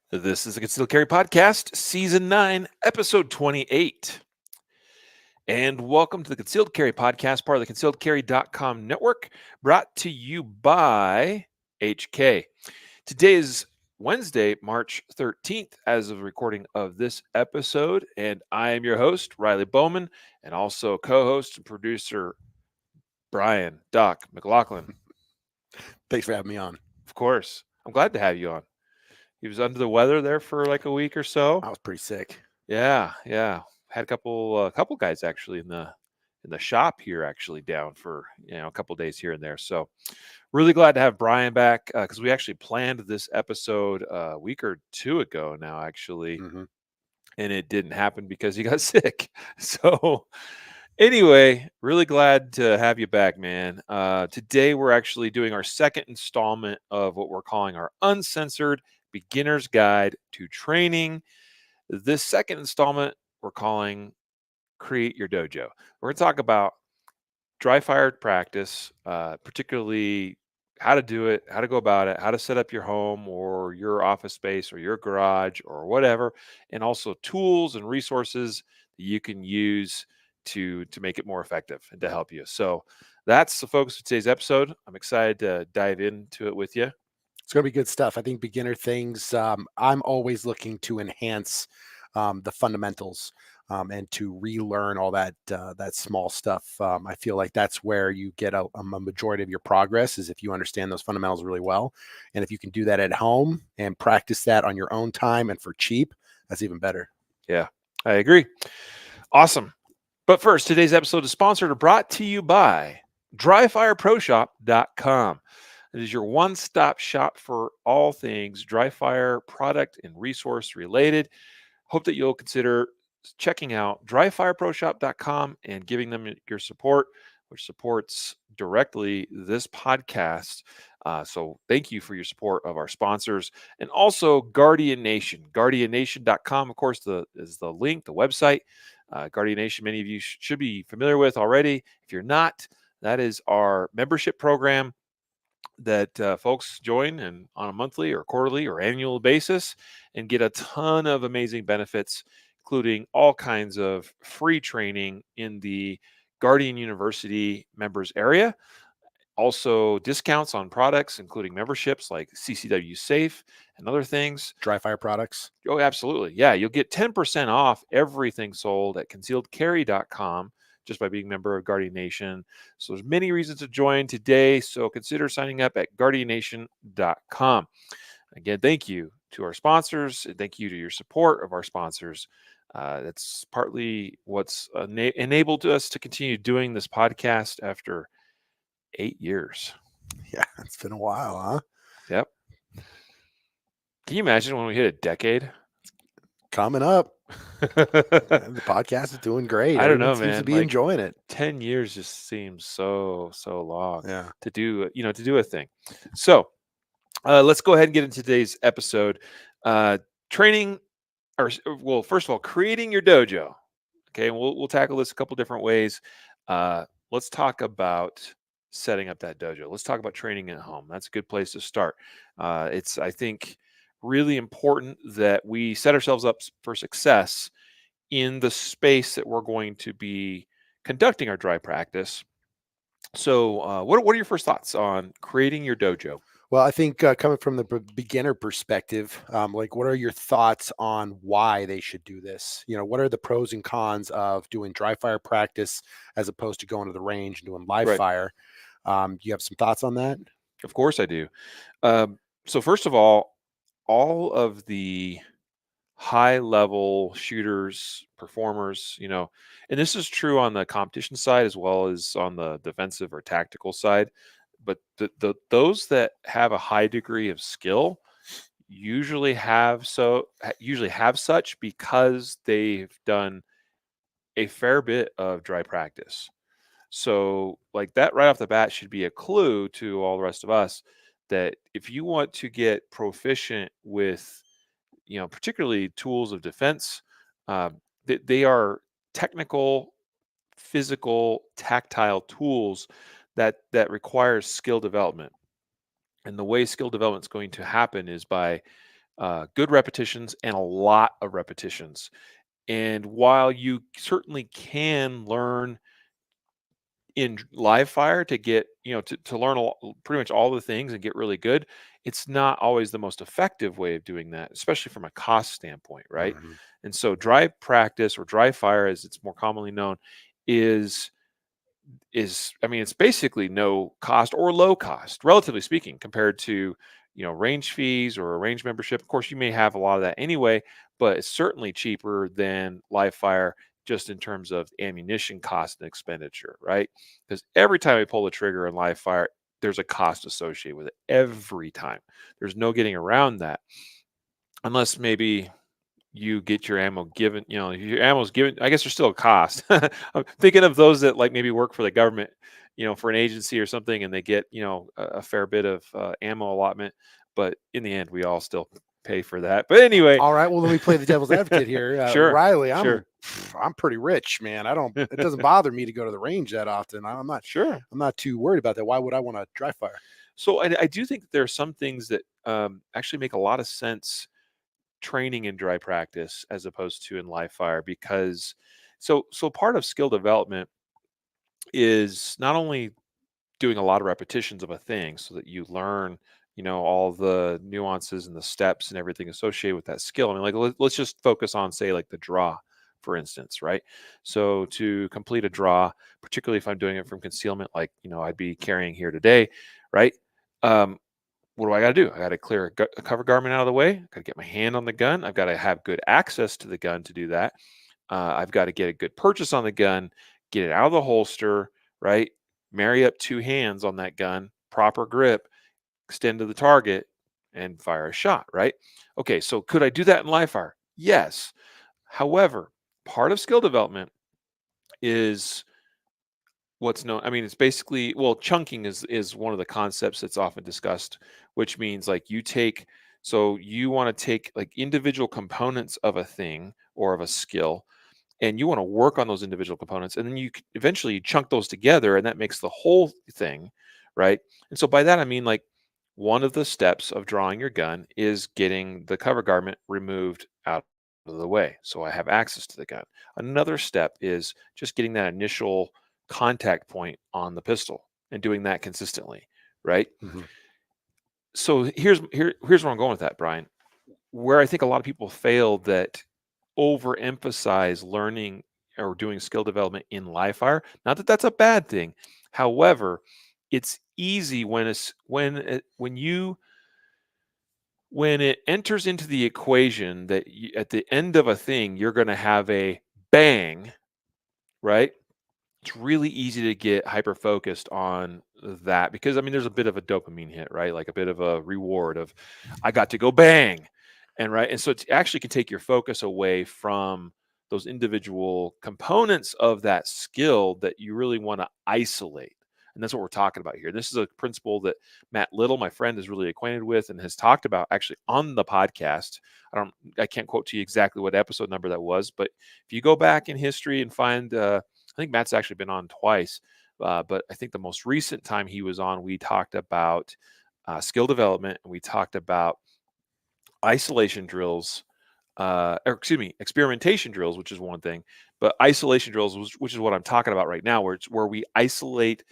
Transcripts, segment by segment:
This is the Concealed Carry Podcast, Season 9, Episode 28. And welcome to the Concealed Carry Podcast, part of the concealedcarry.com network, brought to you by HK. Today is Wednesday, March 13th, as of the recording of this episode. And I am your host, Riley Bowman, and also co host and producer, Brian Doc McLaughlin. Thanks for having me on. Of course. I'm glad to have you on. He was under the weather there for like a week or so. I was pretty sick. Yeah. Had a couple guys actually in the shop here actually down for a couple days here and there. So really glad to have Brian back because we actually planned this episode a week or two ago now actually, and it didn't happen because he got sick. So anyway, really glad to have you back, man. Today we're actually doing our second installment of what we're calling our Uncensored Beginner's Guide to Training. This second installment we're calling Create Your Dojo. We're going to talk about dry fire practice, particularly how to do it, how to go about it, how to set up your home or your office space or your garage or whatever, and also tools and resources that you can use to make it more effective and to help you. So that's the focus of today's episode. I'm excited to dive into it with you. It's going to be good stuff. I think beginner things, I'm always looking to enhance the fundamentals and to relearn all that small stuff. I feel like that's where you get a majority of your progress is if you understand those fundamentals really well. And if you can do that at home and practice that on your own time and for cheap, that's even better. Yeah, I agree. Awesome. But first, today's episode is sponsored or brought to you by dryfireproshop.com. It is your one-stop shop for all things dry fire product and resource related. Hope that you'll consider checking out dryfireproshop.com and giving them your support, which supports directly this podcast. So thank you for your support of our sponsors. And also Guardian Nation, guardiannation.com, of course, is the link, the website. Guardian Nation, many of you should be familiar with already. If you're not, that is our membership program that folks join and on a monthly or quarterly or annual basis and get a ton of amazing benefits, including all kinds of free training in the Guardian University members area. Also, discounts on products, including memberships like CCW Safe and other things. Dry fire products. Oh, absolutely. Yeah, you'll get 10% off everything sold at concealedcarry.com just by being a member of Guardian Nation. So there's many reasons to join today. So consider signing up at guardiannation.com. Again, thank you to our sponsors. And thank you to your support of our sponsors. That's partly what's enabled us to continue doing this podcast after 8 years. Yeah, it's been a while, huh? Yep. Can you imagine when we hit a decade? Coming up. The podcast is doing great. I don't know, Everyone seems man. to be enjoying it. 10 years just seems so long Yeah. to do a thing. So let's go ahead and get into today's episode. Training, well, first of all, creating your dojo. Okay, and we'll tackle this a couple different ways. Let's talk about setting up that dojo. Let's talk about training at home. That's a good place to start. It's, I think, really important that we set ourselves up for success in the space that we're going to be conducting our dry practice. So, what are your first thoughts on creating your dojo? Well, I think coming from the beginner perspective, like what are your thoughts on why they should do this? What are the pros and cons of doing dry fire practice as opposed to going to the range and doing live Right. fire? Do you have some thoughts on that? Of course, I do. So, first of all of the high level shooters, performers, and this is true on the competition side as well as on the defensive or tactical side. But those that have a high degree of skill usually have such because they've done a fair bit of dry practice. So, like that right off the bat should be a clue to all the rest of us that if you want to get proficient with particularly tools of defense, they are technical, physical, tactile tools that require skill development. And the way skill development is going to happen is by good repetitions and a lot of repetitions. And while you certainly can learn in live fire to get, to learn pretty much all the things and get really good, it's not always the most effective way of doing that, especially from a cost standpoint, right? Mhm. And so dry practice, or dry fire as it's more commonly known, is I mean, it's basically no cost or low cost, relatively speaking, compared to, range fees or a range membership. Of course, you may have a lot of that anyway, but it's certainly cheaper than live fire, just in terms of ammunition cost and expenditure, right? Because every time I pull the trigger in live fire, there's a cost associated with it every time. There's no getting around that, unless maybe you get your ammo given, your ammo's given. I guess there's still a cost. I'm thinking of those that like maybe work for the government, for an agency or something, and they get, a fair bit of ammo allotment. But in the end, we all still pay for that. But anyway, All right, well, let me play the devil's advocate here. sure, Riley, I'm sure, I'm pretty rich, man. I don't it doesn't bother me to go to the range that often. sure. I'm not too worried about that. Why would I want to dry fire? So I do think that there are some things that actually make a lot of sense training in dry practice as opposed to in live fire, because so part of skill development is not only doing a lot of repetitions of a thing so that you learn, all the nuances and the steps and everything associated with that skill. I mean, like, let's just focus on, say, like the draw, for instance, right? So to complete a draw, particularly if I'm doing it from concealment, like, I'd be carrying here today, right? um, what do I got to do? I got to clear a cover garment out of the way. I got to get my hand on the gun. I've got to have good access to the gun to do that. I've got to get a good purchase on the gun, get it out of the holster, right? Marry up two hands on that gun, proper grip, extend to the target, and fire a shot, right? Okay, so could I do that in live fire? Yes. However, part of skill development is what's known, I mean, it's basically, well, chunking is one of the concepts that's often discussed, which means like you want to take like individual components of a thing or of a skill, and you want to work on those individual components, and then eventually you chunk those together, and that makes the whole thing, right? And so by that I mean, like, one of the steps of drawing your gun is getting the cover garment removed out of the way so I have access to the gun. Another step is just getting that initial contact point on the pistol and doing that consistently, right? Mhm. So here's where I'm going with that, Brian. Where I think a lot of people fail, that overemphasize learning or doing skill development in live fire. Not that that's a bad thing. However, it's easy when it enters into the equation that at the end of a thing you're going to have a bang, right? It's really easy to get hyper focused on that, because I mean there's a bit of a dopamine hit, right? Like a bit of a reward of, I got to go bang. And right. And so it actually can take your focus away from those individual components of that skill that you really want to isolate. And that's what we're talking about here. This is a principle that Matt Little, my friend, is really acquainted with and has talked about actually on the podcast. I can't quote to you exactly what episode number that was, but if you go back in history and find, I think Matt's actually been on twice, but I think the most recent time he was on, we talked about skill development, and we talked about isolation drills, or excuse me, experimentation drills, which is one thing, but isolation drills, which is what I'm talking about right now, where we isolate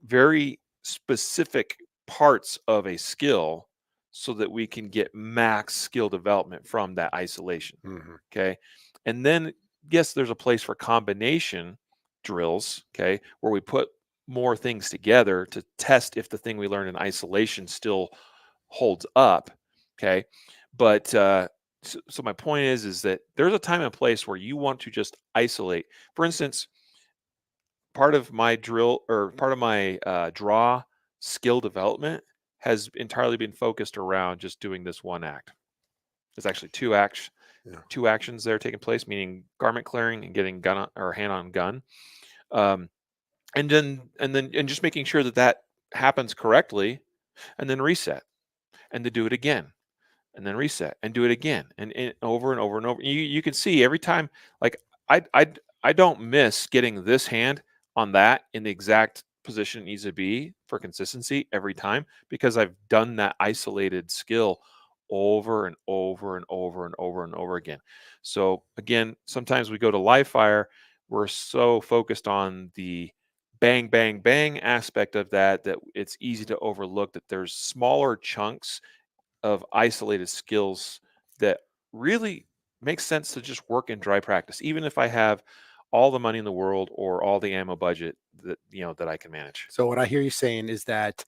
very specific parts of a skill so that we can get max skill development from that isolation. Mhm. Okay. And then, yes, there's a place for combination drills, okay, where we put more things together to test if the thing we learned in isolation still holds up. Okay. But, so my point is that there's a time and place where you want to just isolate. For instance, part of my drill, or part of my draw skill development has entirely been focused around just doing this one act. There's actually Yeah. two actions there taking place, meaning garment clearing and getting gun or hand on gun, um, and just making sure that that happens correctly, and then reset, and to do it again, and then reset and do it again, and over and over and over. You can see every time, like, I I I don't miss getting this hand on that in the exact position it needs to be for consistency every time, because I've done that isolated skill over and over and over and over and over again. So again, sometimes we go to live fire, we're so focused on the bang, bang, bang aspect of that that it's easy to overlook that there's smaller chunks of isolated skills that really makes sense to just work in dry practice, even if I have all the money in the world or all the ammo budget that that I can manage. So what I hear you saying is that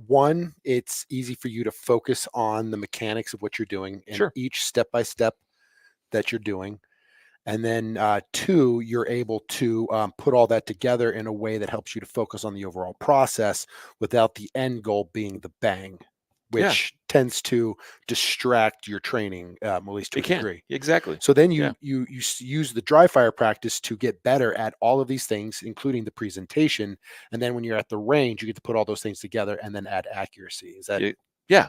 one, it's easy for you to focus on the mechanics of what you're doing and Sure. each step by step that you're doing. And then two, you're able to put all that together in a way that helps you to focus on the overall process without the end goal being the bang, Yeah, which tends to distract your training, at least to it a can. degree. Exactly. So then Yeah. use the dry fire practice to get better at all of these things, including the presentation. And then when you're at the range, you get to put all those things together and then add accuracy. Is that Yeah. Yeah.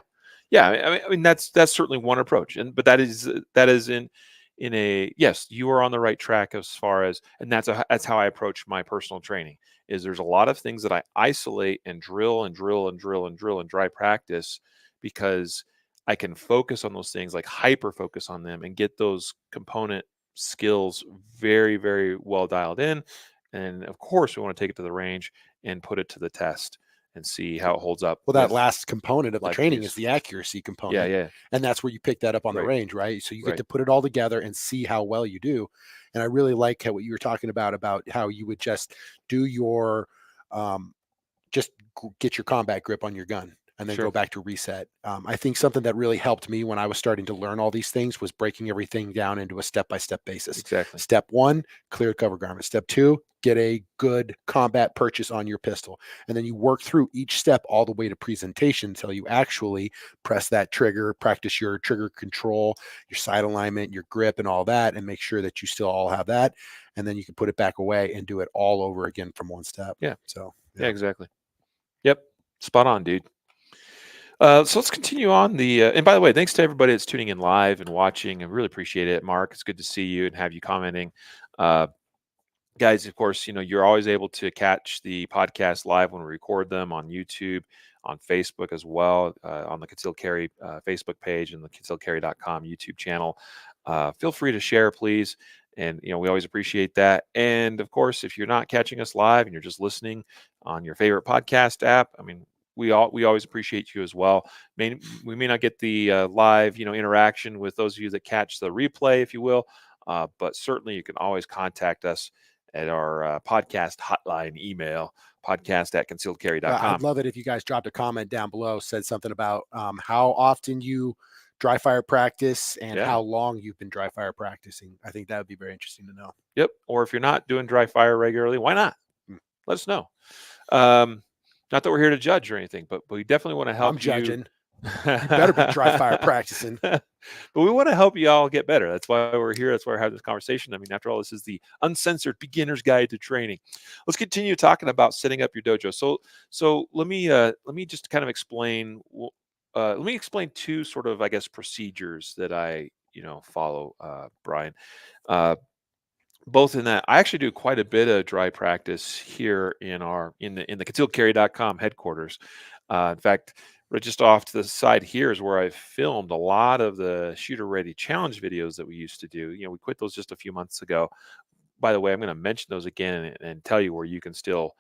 Yeah. I mean that's certainly one approach. But that is in a yes, you are on the right track as far as, and that's how I approach my personal training. Is there's a lot of things that I isolate and drill and drill and drill and drill and dry practice because I can focus on those things, like hyper focus on them and get those component skills very, very well dialed in. And of course, we want to take it to the range and put it to the test and see how it holds up well, that with last component of the live training is abuse. the accuracy Yeah, component. yeah, And that's where you pick that up on the right, range, right? So you get right. to put it all together and see how well you do. And I really like how what you were talking about how you would just do your um, just get your combat grip on your gun and then go Sure, back to reset. I think something that really helped me when I was starting to learn all these things was breaking everything down into a step by step basis. exactly. Step one, clear cover garment. Step two, get a good combat purchase on your pistol. And then you work through each step all the way to presentation until you actually press that trigger, practice your trigger control, your sight alignment, your grip, and all that, and make sure that you still all have that. And then you can put it back away and do it all over again from one step. Yeah, So, yeah, yeah. exactly. Yep, spot on, dude. So let's continue on the. And by the way, thanks to everybody that's tuning in live and watching. I really appreciate it, Mark. It's good to see you and have you commenting. Uh, Guys, of course, you're always able to catch the podcast live when we record them on YouTube, on Facebook as well, on the Concealed Carry Facebook page and the concealedcarry.com YouTube channel. Feel free to share, please. And, we always appreciate that. And of course, if you're not catching us live and you're just listening on your favorite podcast app, I mean, we always appreciate you as well. We may not get the live, interaction with those of you that catch the replay, if you will, but certainly you can always contact us at our podcast hotline email, podcast at Well, I'd concealedcarry.com. love it if you guys dropped a comment down below, said something about how often you dry fire practice and Yeah. how long you've been dry fire practicing. I think that would be very interesting to know. Yep. Or if you're not doing dry fire regularly, why not? Mm. Let us know. Um, Not that we're here to judge or anything, but we definitely want to I'm help you. judging. You better be dry fire practicing. But we want to help you all get better. That's why we're here. That's why we're having this conversation. I mean, after all, this is the uncensored beginner's guide to training. Let's continue talking about setting up your dojo. So let me just kind of explain. Let me explain two sort of, I guess, procedures that I follow, Brian. Uh, Both in that I actually do quite a bit of dry practice here in the concealedcarry.com headquarters. In fact, right just off to the side here is where I filmed a lot of the shooter ready challenge videos that we used to do. We quit those just a few months ago. By the way, I'm going to mention those again and tell you where you can still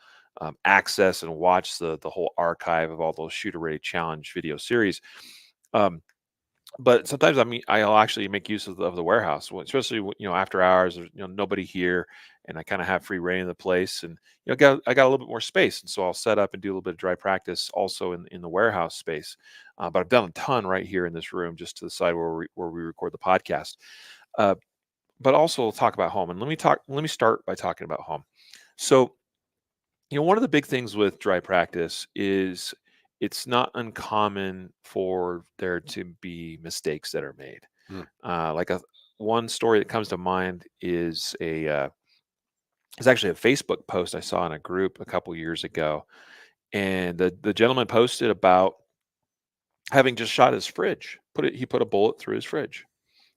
access and watch the whole archive of all those shooter ready challenge video series. Um, but sometimes I'll actually make use of the warehouse, especially after hours. There's nobody here, and I kind of have free reign of the place, and I got a little bit more space, and so I'll set up and do a little bit of dry practice also in the warehouse space. But I've done a ton right here in this room, just to the side where we record the podcast. Uh, but also we'll talk about home, and Let me start by talking about home. So one of the big things with dry practice is it's not uncommon for there to be mistakes that are made. Mm. Like a one story that comes to mind is actually a Facebook post I saw in a group a couple years ago, and the gentleman posted about having just shot his fridge. He put a bullet through his fridge.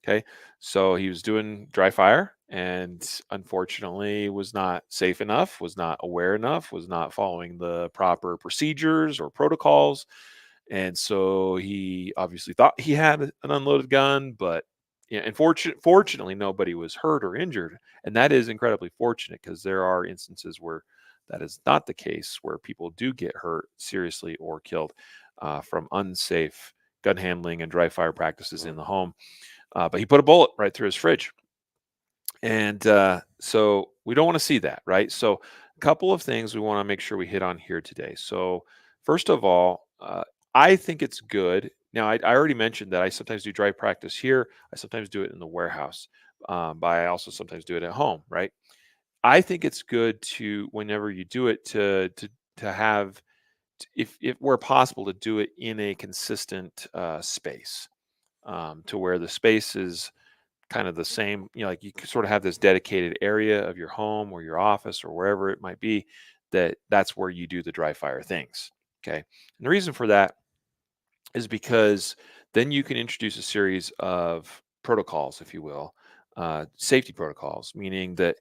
Okay. So he was doing dry fire and unfortunately was not safe enough, was not aware enough, was not following the proper procedures or protocols. And so he obviously thought he had an unloaded gun, but yeah, and fortunately nobody was hurt or injured, and that is incredibly fortunate because there are instances where that is not the case, where people do get hurt seriously or killed from unsafe gun handling and dry fire practices in the home. But he put a bullet right through his fridge, and so we don't want to see that, right? So, a couple of things we want to make sure we hit on here today. So, first of all, I think it's good. Now, I already mentioned that I sometimes do dry practice here. I sometimes do it in the warehouse, but I also sometimes do it at home, right? I think it's good to, whenever you do it, to have, if where possible, to do it in a consistent space, to where the space is kind of the same, like you sort of have this dedicated area of your home or your office or wherever it might be, that's where you do the dry fire things. Okay. And the reason for that is because then you can introduce a series of protocols, if you will, safety protocols, meaning that,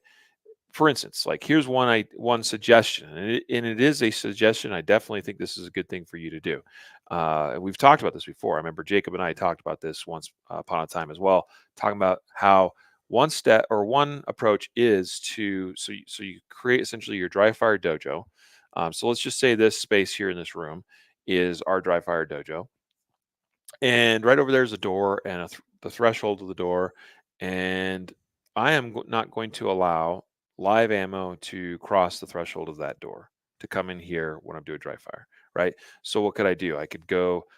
for instance, like here's one suggestion, and it is a suggestion. I definitely think this is a good thing for you to do. And we've talked about this before. I remember Jacob and I talked about this once upon a time as well, talking about how one step or one approach is to, so you create essentially your dry fire dojo. So let's just say this space here in this room is our dry fire dojo, and right over there is a door and the threshold of the door, and I am not going to allow live ammo to cross the threshold of that door to come in here when I'm doing dry fire, right? So what could I do? I could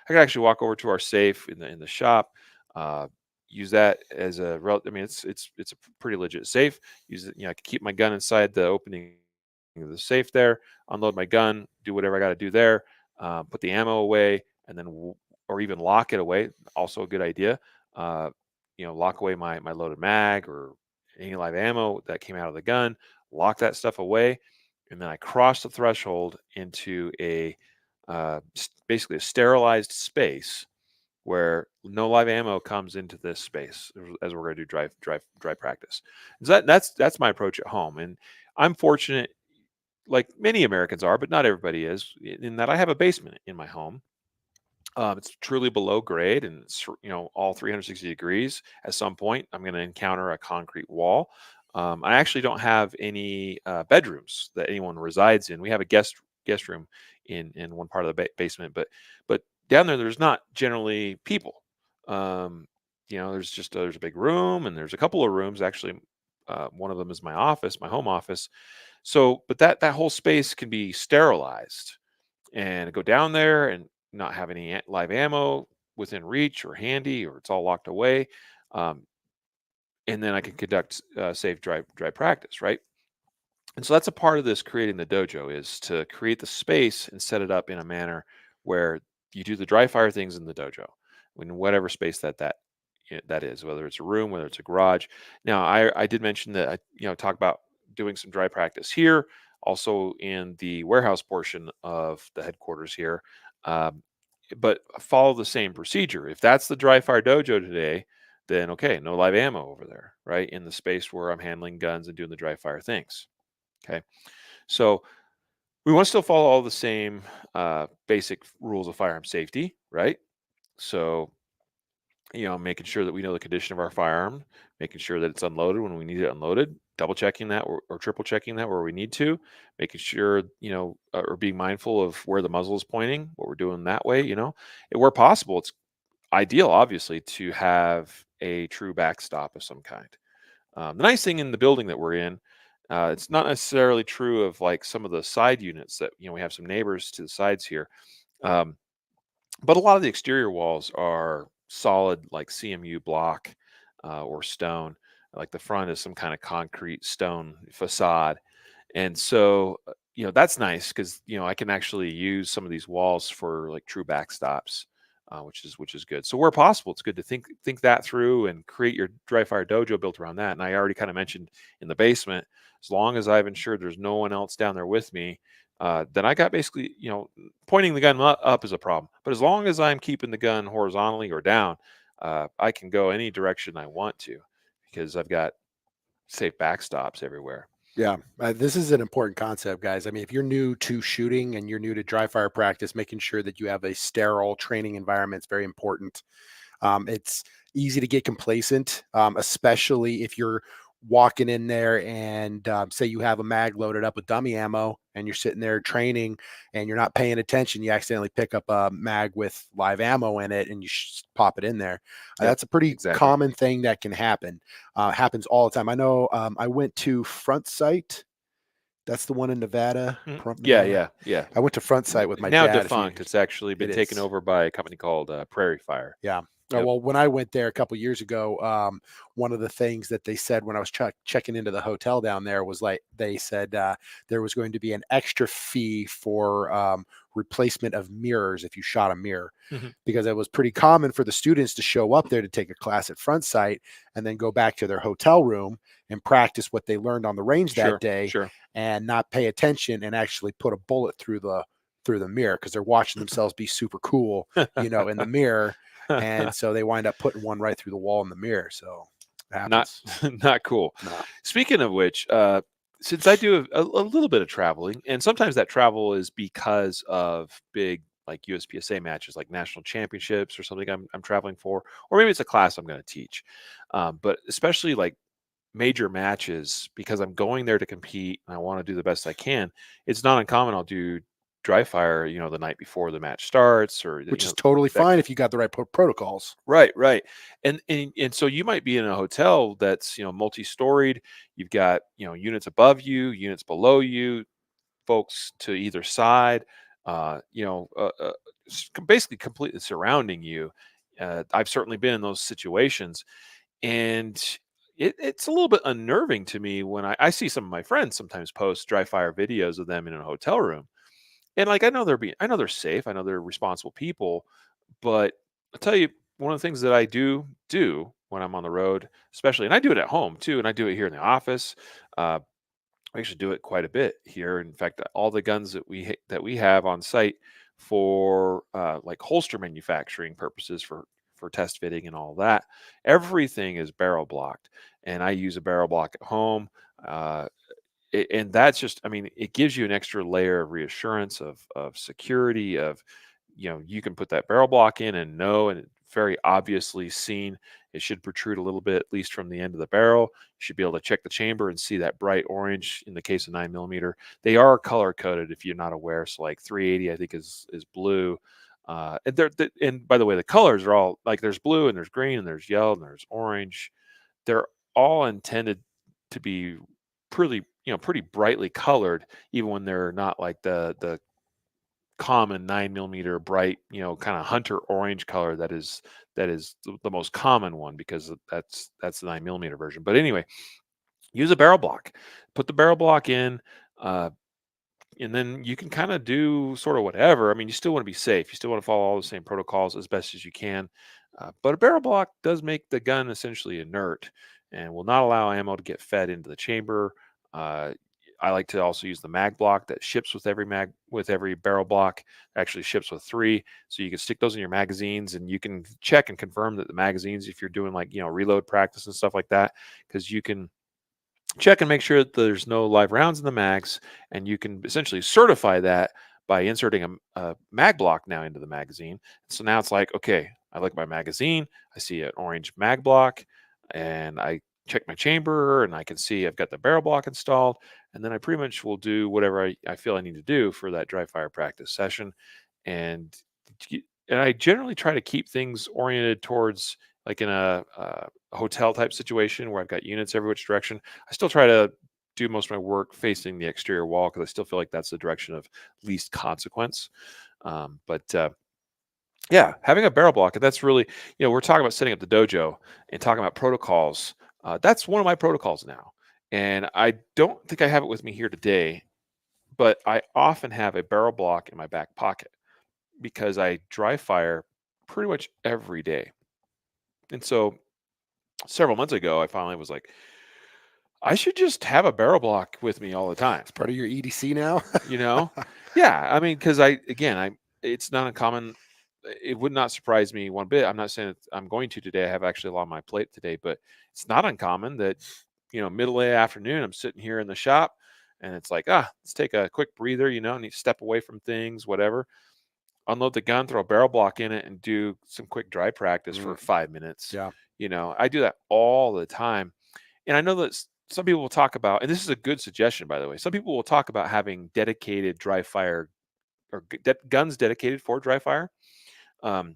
actually walk over to our safe in the shop, uh, use that as I mean, it's a pretty legit safe. Use it, I can keep my gun inside the opening of the safe there, unload my gun, do whatever I got to do there, put the ammo away, and then or even lock it away. Also a good idea. Uh, lock away my loaded mag or any live ammo that came out of the gun. Lock that stuff away, and then I cross the threshold into basically a sterilized space where no live ammo comes into this space as we're going to do dry practice. So that's my approach at home, and I'm fortunate, like many Americans are, but not everybody is, in that I have a basement in my home. It's truly below grade, and it's all 360 degrees. At some point, I'm going to encounter a concrete wall. I actually don't have any bedrooms that anyone resides in. We have a guest room in one part of the basement, but down there, there's not generally people. Um, there's a big room, and there's a couple of rooms actually. One of them is my office, my home office. So, but that whole space can be sterilized, and go down there and not have any live ammo within reach or handy, or it's all locked away. Um, and then I can conduct safe dry practice, right? And so that's a part of this creating the dojo, is to create the space and set it up in a manner where you do the dry fire things in the dojo, in whatever space that is, whether it's a room, whether it's a garage. Now, I did mention that I talk about doing some dry practice here, also in the warehouse portion of the headquarters here. Um, but follow the same procedure. If that's the dry fire dojo today, then okay, no live ammo over there, right? In the space where I'm handling guns and doing the dry fire things. Okay. So we want to still follow all the same basic rules of firearm safety, right? So, making sure that we know the condition of our firearm, making sure that it's unloaded when we need it unloaded, double checking that, or triple checking that where we need to, making sure, or being mindful of where the muzzle is pointing, what we're doing that way, and where possible, it's ideal, obviously, to have a true backstop of some kind. The nice thing in the building that we're in, it's not necessarily true of like some of the side units that, we have some neighbors to the sides here. Um, but a lot of the exterior walls are solid, like CMU block or stone. Like the front is some kind of concrete stone facade. And so, that's nice because, I can actually use some of these walls for like true backstops, which is good. So where possible, it's good to think that through and create your dry fire dojo built around that. And I already kind of mentioned in the basement, as long as I've ensured there's no one else down there with me, then I got basically, pointing the gun up is a problem. But as long as I'm keeping the gun horizontally or down, I can go any direction I want to because I've got safe backstops everywhere. Yeah, this is an important concept, guys. I mean, if you're new to shooting and you're new to dry fire practice, making sure that you have a sterile training environment is very important. It's easy to get complacent, especially if you're walking in there and say you have a mag loaded up with dummy ammo and you're sitting there training and you're not paying attention. You accidentally pick up a mag with live ammo in it and you pop it in there. Yep, That's a pretty exactly. common thing that can happen. Happens all the time. I know I went to Front Sight. That's the one in Nevada, Pahrump, Yeah, Nevada. yeah, yeah. I went to Front Sight with my Now dad. If you, defunct. It's actually it been taken is. over by a company called Prairie Fire. Yeah. Yep. Well, when I went there a couple years ago, one of the things that they said when I was checking into the hotel down there was like they said there was going to be an extra fee for replacement of mirrors if you shot a mirror, Mhm. because it was pretty common for the students to show up there to take a class at Front Sight and then go back to their hotel room and practice what they learned on the range that Sure, day sure. and not pay attention and actually put a bullet through the mirror because they're watching themselves be super cool, in the mirror, and so they wind up putting one right through the wall in the mirror. So it Not happens. not cool. No. Speaking of which, since I do a little bit of traveling, and sometimes that travel is because of big like USPSA matches, like national championships or something I'm traveling for, or maybe it's a class I'm going to teach. But especially like major matches, because I'm going there to compete and I want to do the best I can. It's not uncommon I'll do dry fire, the night before the match starts, or Which is totally that. fine if you got the right protocols. Right, right. And so you might be in a hotel that's, multi-storied. You've got, units above you, units below you, folks to either side, basically completely surrounding you. I've certainly been in those situations, and it's a little bit unnerving to me when I see some of my friends sometimes post dry fire videos of them in a hotel room. And like I know they're safe, I know they're responsible people, but I'll tell you, one of the things that I do when I'm on the road, especially, and I do it at home too, and I do it here in the office. Uh, I actually do it quite a bit here. In fact, all the guns that we have on site for like holster manufacturing purposes for test fitting and all that, everything is barrel blocked, and I use a barrel block at home. Uh, and that's just, I mean, it gives you an extra layer of reassurance, of security, of, you can put that barrel block in and know, and it's very obviously seen. It should protrude a little bit, at least from the end of the barrel. You should be able to check the chamber and see that bright orange. In the case of 9 millimeter, they are color coded if you're not aware. So like 380, I think is blue. And by the way, the colors are all like, there's blue and there's green and there's yellow and there's orange. They're all intended to be pretty brightly colored, even when they're not like the common 9 millimeter bright, kind of hunter orange color that is the most common one, because that's the 9 millimeter version. But anyway, use a barrel block, put the barrel block in, uh, and then you can kind of do sort of whatever. I mean, you still want to be safe. You still want to follow all the same protocols as best as you can. But a barrel block does make the gun essentially inert and will not allow ammo to get fed into the chamber. Uh, I like to also use the mag block that ships with every barrel block. It actually ships with three, so you can stick those in your magazines, and you can check and confirm that the magazines, if you're doing like reload practice and stuff like that, because you can check and make sure that there's no live rounds in the mags, and you can essentially certify that by inserting a mag block now into the magazine. So now it's like, okay, I look at my magazine, I see an orange mag block, and I check my chamber, and I can see I've got the barrel block installed, and then I pretty much will do whatever I feel I need to do for that dry fire practice session. And and I generally try to keep things oriented towards, like in a hotel type situation where I've got units every which direction. I still try to do most of my work facing the exterior wall, because I still feel like that's the direction of least consequence. But yeah, having a barrel block, and that's really, we're talking about setting up the dojo and talking about protocols. That's one of my protocols now. And I don't think I have it with me here today, but I often have a barrel block in my back pocket because I dry fire pretty much every day. And so several months ago, I finally was like, I should just have a barrel block with me all the time, It's part of your EDC now. you know? Yeah, I mean, because it's not uncommon. It would not surprise me one bit. I'm not saying that I'm going to today. I have actually a lot on my plate today, but it's not uncommon that, middle of the afternoon, I'm sitting here in the shop, and it's like, let's take a quick breather, need to step away from things, whatever. Unload the gun, throw a barrel block in it, and do some quick dry practice for Mm, 5 minutes. yeah. I do that all the time. And I know that some people will talk about, and this is a good suggestion, by the way. Some people will talk about having dedicated dry fire, or guns dedicated for dry fire, um,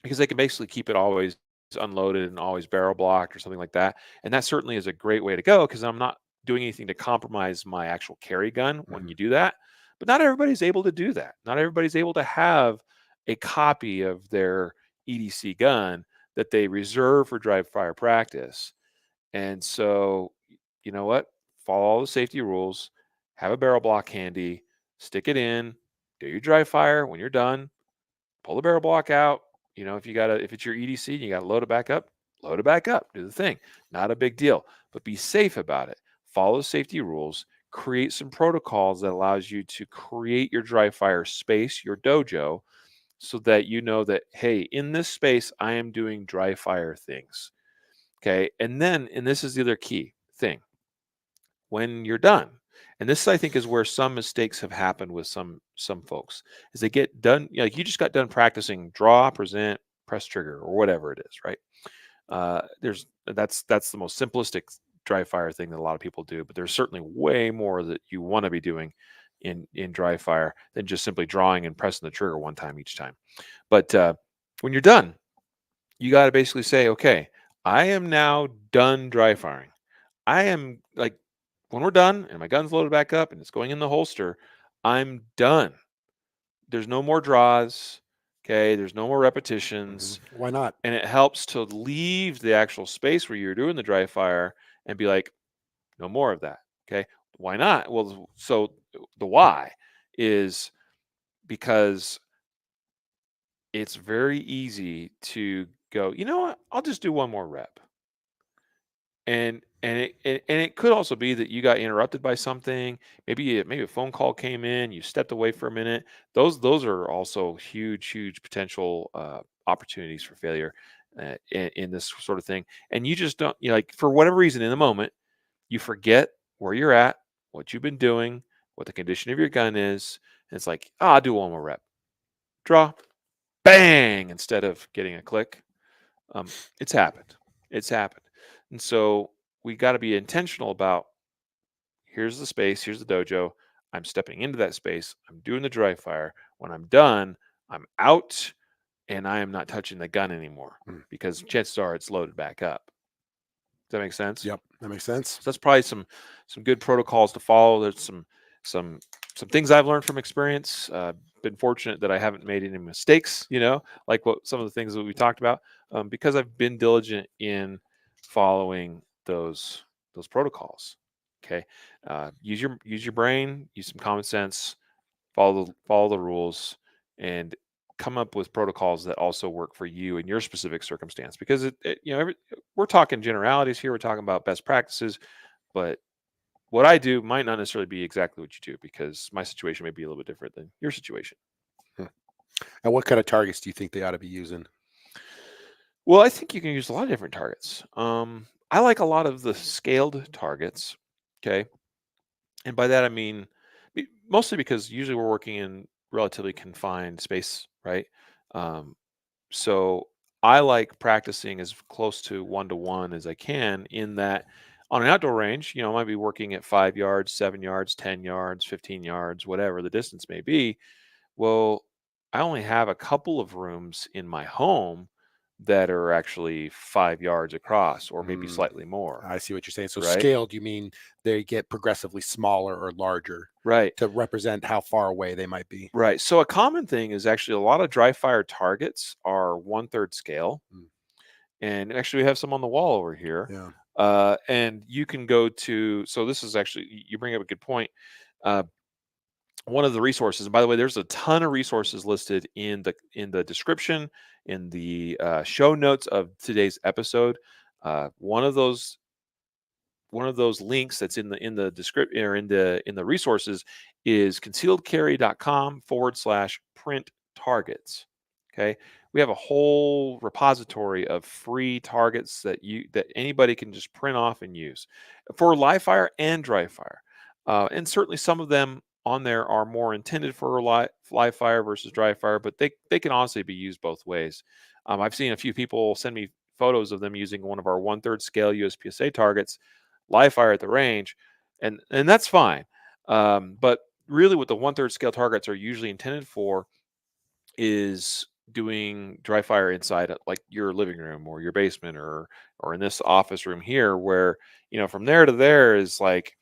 because they can basically keep it always unloaded and always barrel blocked or something like that. And that certainly is a great way to go, because I'm not doing anything to compromise my actual carry gun when Mhm. you do that. But not everybody's able to do that. Not everybody's able to have a copy of their EDC gun that they reserve for dry fire practice. And so, you know what? Follow all the safety rules, have a barrel block handy, stick it in, do your dry fire. When you're done, pull the barrel block out. If it's your EDC and you got to load it back up, do the thing. Not a big deal, but be safe about it. Follow the safety rules, create some protocols that allows you to create your dry fire space, your dojo, so that you know that, hey, in this space, I am doing dry fire things. Okay. And this is the other key thing. When you're done, and this I think is where some mistakes have happened with some folks, is they get done, like you just got done practicing draw, present, press trigger, or whatever it is, right? There's that's the most simplistic dry fire thing that a lot of people do, but there's certainly way more that you want to be doing in dry fire than just simply drawing and pressing the trigger one time each time. But when you're done, you got to basically say, okay, I am now done dry firing. I am like, when we're done and my gun's loaded back up and it's going in the holster, I'm done. There's no more draws. Okay. There's no more repetitions. Why not? And it helps to leave the actual space where you're doing the dry fire and be like, no more of that. Okay. Why not? Well, so the why is because it's very easy to go, you know what? I'll just do one more rep. And it could also be that you got interrupted by something. Maybe a phone call came in, you stepped away for a minute. Those are also huge potential opportunities for failure in this sort of thing. And you just don't, like, for whatever reason in the moment, you forget where you're at, what you've been doing, what the condition of your gun is, and it's like, I'll do one more rep, draw, bang, instead of getting a click. um, it's happened. It's happened. And so we got to be intentional about, here's the space, here's the dojo. I'm stepping into that space. I'm doing the dry fire. When I'm done, I'm out, and I am not touching the gun anymore, Mm. because chances are it's loaded back up. Does that make sense? Yep, that makes sense. So that's probably some good protocols to follow. There's some some things I've learned from experience. Been fortunate that I haven't made any mistakes. Like what some of the things that we talked about, because I've been diligent in following those protocols. Okay, use your brain, use some common sense, follow the rules, and come up with protocols that also work for you in your specific circumstance. Because we're talking generalities here. We're talking about best practices, but what I do might not necessarily be exactly what you do, because my situation may be a little bit different than your situation. Hmm. And what kind of targets do you think they ought to be using? Well, I think you can use a lot of different targets. I like a lot of the scaled targets. Okay. And by that, I mean, mostly because usually we're working in relatively confined space, right? Um, so I like practicing as close to 1-to-1 as I can, in that on an outdoor range, I might be working at 5 yards, 7 yards, 10 yards, 15 yards, whatever the distance may be. Well, I only have a couple of rooms in my home that are actually 5 yards across, or maybe Mm, slightly more, I see what you're saying. So right? scaled, you mean they get progressively smaller or larger Right. to represent how far away they might be. Right. So a common thing is actually a lot of dry fire targets are 1/3 scale. Mm, And actually, we have some on the wall over here. yeah. And you can go to, so this is actually, you bring up a good point. Uh, One of the resources, and by the way, there's a ton of resources listed in the description, in the show notes of today's episode. One of those links that's in the description, or in the resources, is concealedcarry.com/print targets. Okay, we have a whole repository of free targets that anybody can just print off and use for live fire and dry fire. And certainly some of them on there are more intended for live fire versus dry fire, but they can honestly be used both ways. I've seen a few people send me photos of them using one of our 1/3 scale USPSA targets, live fire at the range, and that's fine. But really, what the 1/3 scale targets are usually intended for is doing dry fire inside like your living room or your basement or in this office room here where from there to there is like,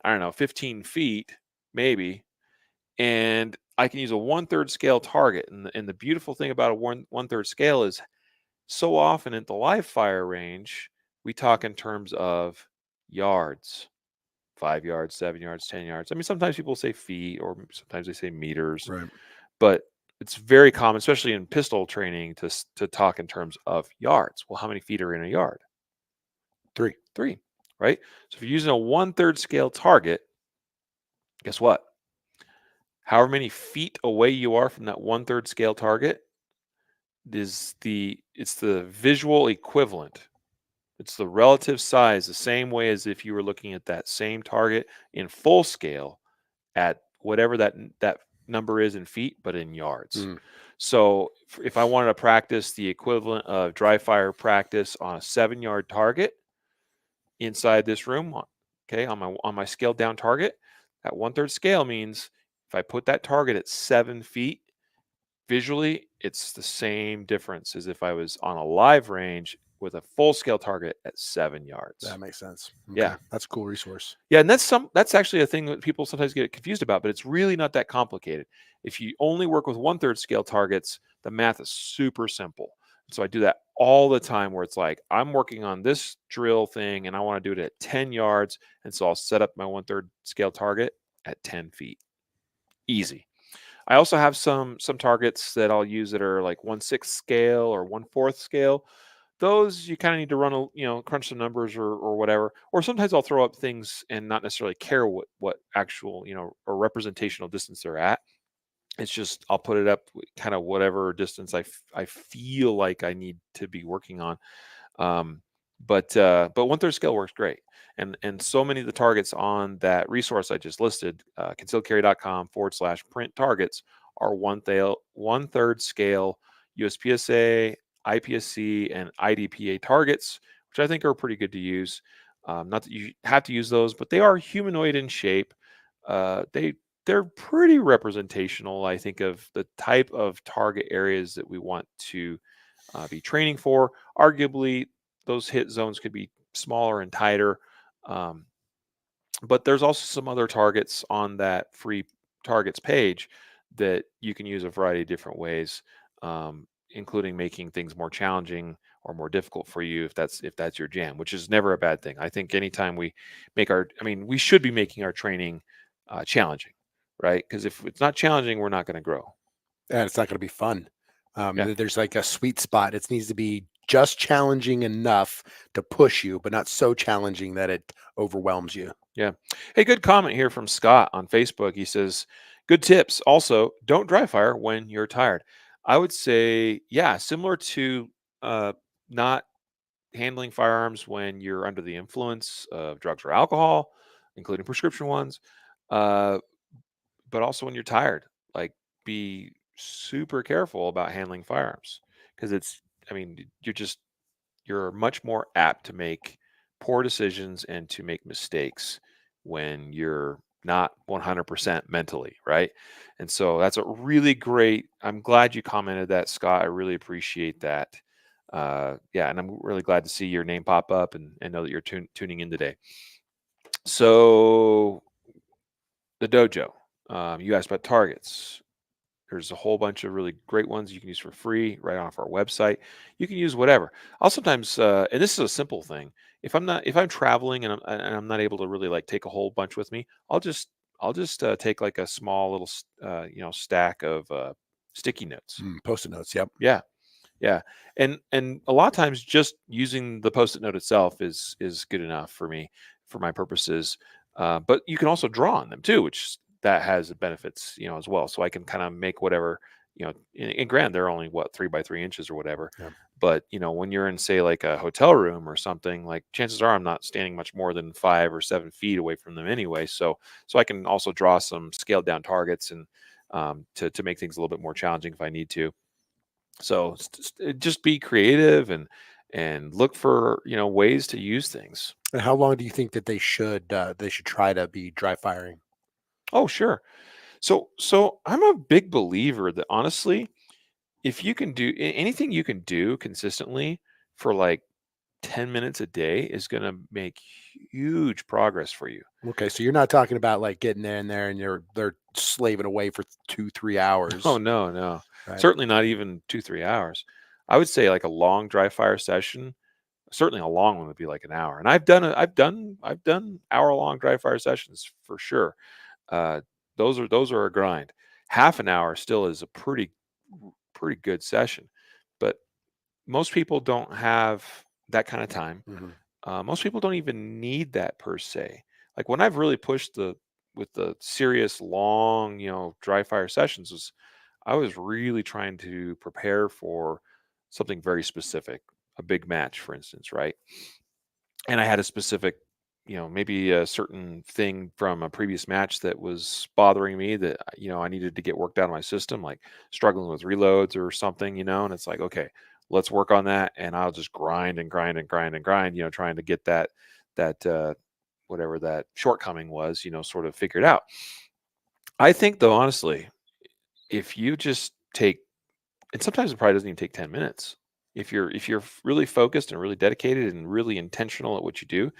I don't know, 15 feet maybe, and I can use a 1/3 scale target. And the beautiful thing about a 1/3 scale is so often at the live fire range we talk in terms of yards, 5 yards, 7 yards, 10 yards. I mean, sometimes people say feet or sometimes they say meters, Right. but it's very common, especially in pistol training, to talk in terms of yards. Well, how many feet are in a yard? 3. Three, right? So if you're using a 1/3 scale target, guess what? However many feet away you are from that 1/3 scale target it's the visual equivalent. It's the relative size, the same way as if you were looking at that same target in full scale at whatever that number is in feet, but in yards. Mm, So if I wanted to practice the equivalent of dry fire practice on a 7-yard target inside this room, okay, on my scaled down target, that 1/3 scale means if I put that target at 7 feet, visually, it's the same difference as if I was on a live range with a full scale target at 7 yards. that makes sense. Okay. Yeah. That's a cool resource. Yeah, and that's actually a thing that people sometimes get confused about, but it's really not that complicated. If you only work with 1/3 scale targets, the math is super simple. So I do that all the time where it's like I'm working on this drill thing and I want to do it at 10 yards. And so I'll set up my 1/3 scale target at 10 feet. Easy. I also have some targets that I'll use that are like 1/6 scale or 1/4 scale. Those you kind of need to run crunch some numbers or whatever. Or sometimes I'll throw up things and not necessarily care what actual or representational distance they're at. It's just I'll put it up kind of whatever distance I feel like I need to be working on. Um, but 1/3 scale works great. And so many of the targets on that resource I just listed, concealedcarry.com/print targets, are 1/3 scale USPSA, IPSC, and IDPA targets, which I think are pretty good to use. Not that you have to use those, but they are humanoid in shape. They're pretty representational, I think, of the type of target areas that we want to be training for. Arguably, those hit zones could be smaller and tighter. Um, but there's also some other targets on that free targets page that you can use a variety of different ways, including making things more challenging or more difficult for you if that's your jam, which is never a bad thing. I think anytime we we should be making our training challenging, right? Because if it's not challenging, we're not going to grow. And it's not going to be fun. Yeah. There's like a sweet spot. It needs to be just challenging enough to push you, but not so challenging that it overwhelms you. Yeah. Hey, good comment here from Scott on Facebook. He says, good tips. Also, don't dry fire when you're tired. I would say, yeah, similar to uh, not handling firearms when you're under the influence of drugs or alcohol, including prescription ones, uh, but also when you're tired. Like, be super careful about handling firearms because you're much more apt to make poor decisions and to make mistakes when you're not 100% mentally, right? And so that's a really great. I'm glad you commented that, Scott. I really appreciate that. Yeah, and I'm really glad to see your name pop up and know that you're tuning in today. So the dojo, you asked about targets. There's a whole bunch of really great ones you can use for free right off our website. You can use whatever. I'll sometimes, and this is a simple thing. If I'm traveling and I'm not able to really like take a whole bunch with me, I'll just take like a small little stack of sticky notes. Post-it notes. Yep. Yeah, yeah, and a lot of times just using the post-it note itself is good enough for me for my purposes. But you can also draw on them too, which that has benefits, as well. So I can kind of make whatever and granted, they're only what 3 by 3 inches or whatever. Yeah. But when you're in, say, like a hotel room or something, like chances are I'm not standing much more than 5 or 7 feet away from them anyway. So I can also draw some scaled down targets and to make things a little bit more challenging if I need to. So just be creative and look for ways to use things. And how long do you think that they should try to be dry firing? Oh, sure. So I'm a big believer that honestly, if you can do anything you can do consistently for like 10 minutes a day is going to make huge progress for you. Okay, so you're not talking about like getting in there and they're slaving away for 2, 3 hours, Oh, no, no. right? Certainly not even 2, 3 hours. I would say like a long dry fire session. Certainly a long one would be like an hour. And I've done hour-long dry fire sessions for sure. Uh, those are a grind. Half an hour still is a pretty good session, but most people don't have that kind of time. Mhm. Most people don't even need that per se. Like when I've really pushed with the serious long, dry fire sessions was I was really trying to prepare for something very specific, a big match, for instance, right? And I had a specific, maybe a certain thing from a previous match that was bothering me that, I needed to get worked out of my system, like struggling with reloads or something, and it's like, okay, let's work on that. And I'll just grind and grind and grind and grind, trying to get that whatever that shortcoming was, sort of figured out. I think though, honestly, if you just take, and sometimes it probably doesn't even take 10 minutes. If you're really focused and really dedicated and really intentional at what you do,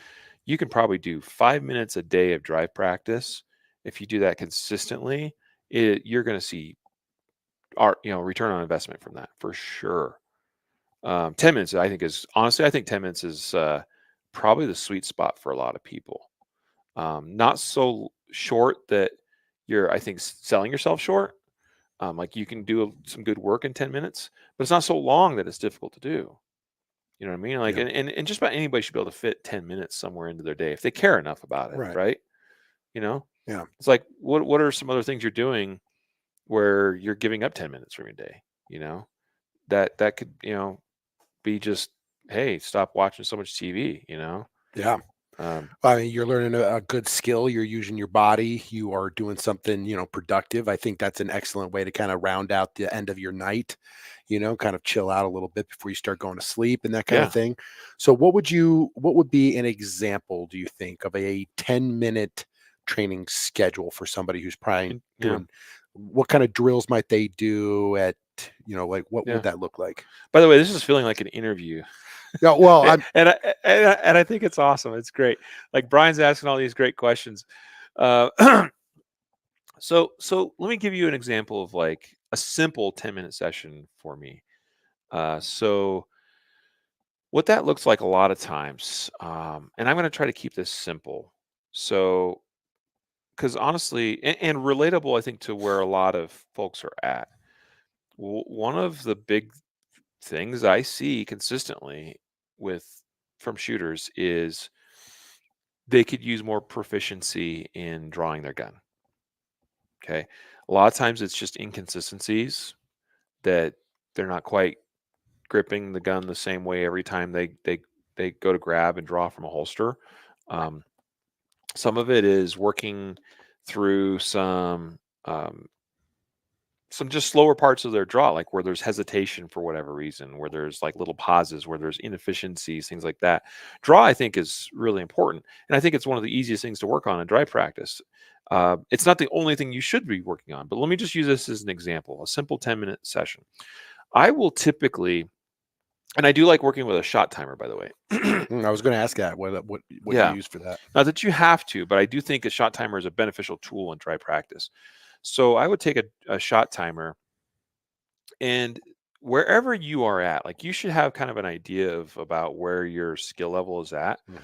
you can probably do 5 minutes a day of drive practice. If you do that consistently, you're going to see return on investment from that for sure. 10 minutes, I think, is honestly, I think 10 minutes is probably the sweet spot for a lot of people. Not so short that you're, I think, selling yourself short. Like you can do some good work in 10 minutes, but it's not so long that it's difficult to do. You know what I mean? Like, Yeah. and just about anybody should be able to fit 10 minutes somewhere into their day if they care enough about it, Right. right? You know, Yeah. it's like, what are some other things you're doing where you're giving up 10 minutes from your day? You know, that could, be just, hey, stop watching so much TV, Yeah. Um, I mean, you're learning a good skill. You're using your body. You are doing something, productive. I think that's an excellent way to kind of round out the end of your night, kind of chill out a little bit before you start going to sleep and that kind of yeah. thing. So what would be an example, do you think, of a 10-minute training schedule for somebody who's probably Yeah. doing what kind of drills might they do at, like what would Yeah. that look like? By the way, this is feeling like an interview. Yeah, well, A- I'm and I think it's awesome. It's great. Like Brian's asking all these great questions. Uh, so let me give you an example of like a simple 10-minute session for me. So what that looks like a lot of times, and I'm going to try to keep this simple. So, because honestly, and relatable, I think to where a lot of folks are at. One of the big things I see consistently with from shooters is they could use more proficiency in drawing their gun. Okay. A lot of times it's just inconsistencies that they're not quite gripping the gun the same way every time they go to grab and draw from a holster. Um, some of it is working through um, some just slower parts of their draw, like where there's hesitation for whatever reason, where there's like little pauses, where there's inefficiencies, things like that. Draw, I think, is really important. And I think it's one of the easiest things to work on in dry practice. It's not the only thing you should be working on, but let me just use this as an example, a simple 10-minute session. I will typically, and I do like working with a shot timer, by the way. I was going to ask that what you Yeah. use for that. Not that you have to, but I do think a shot timer is a beneficial tool in dry practice. So I would take a shot timer. And wherever you are at, like you should have kind of an idea of about where your skill level is at. Mhm.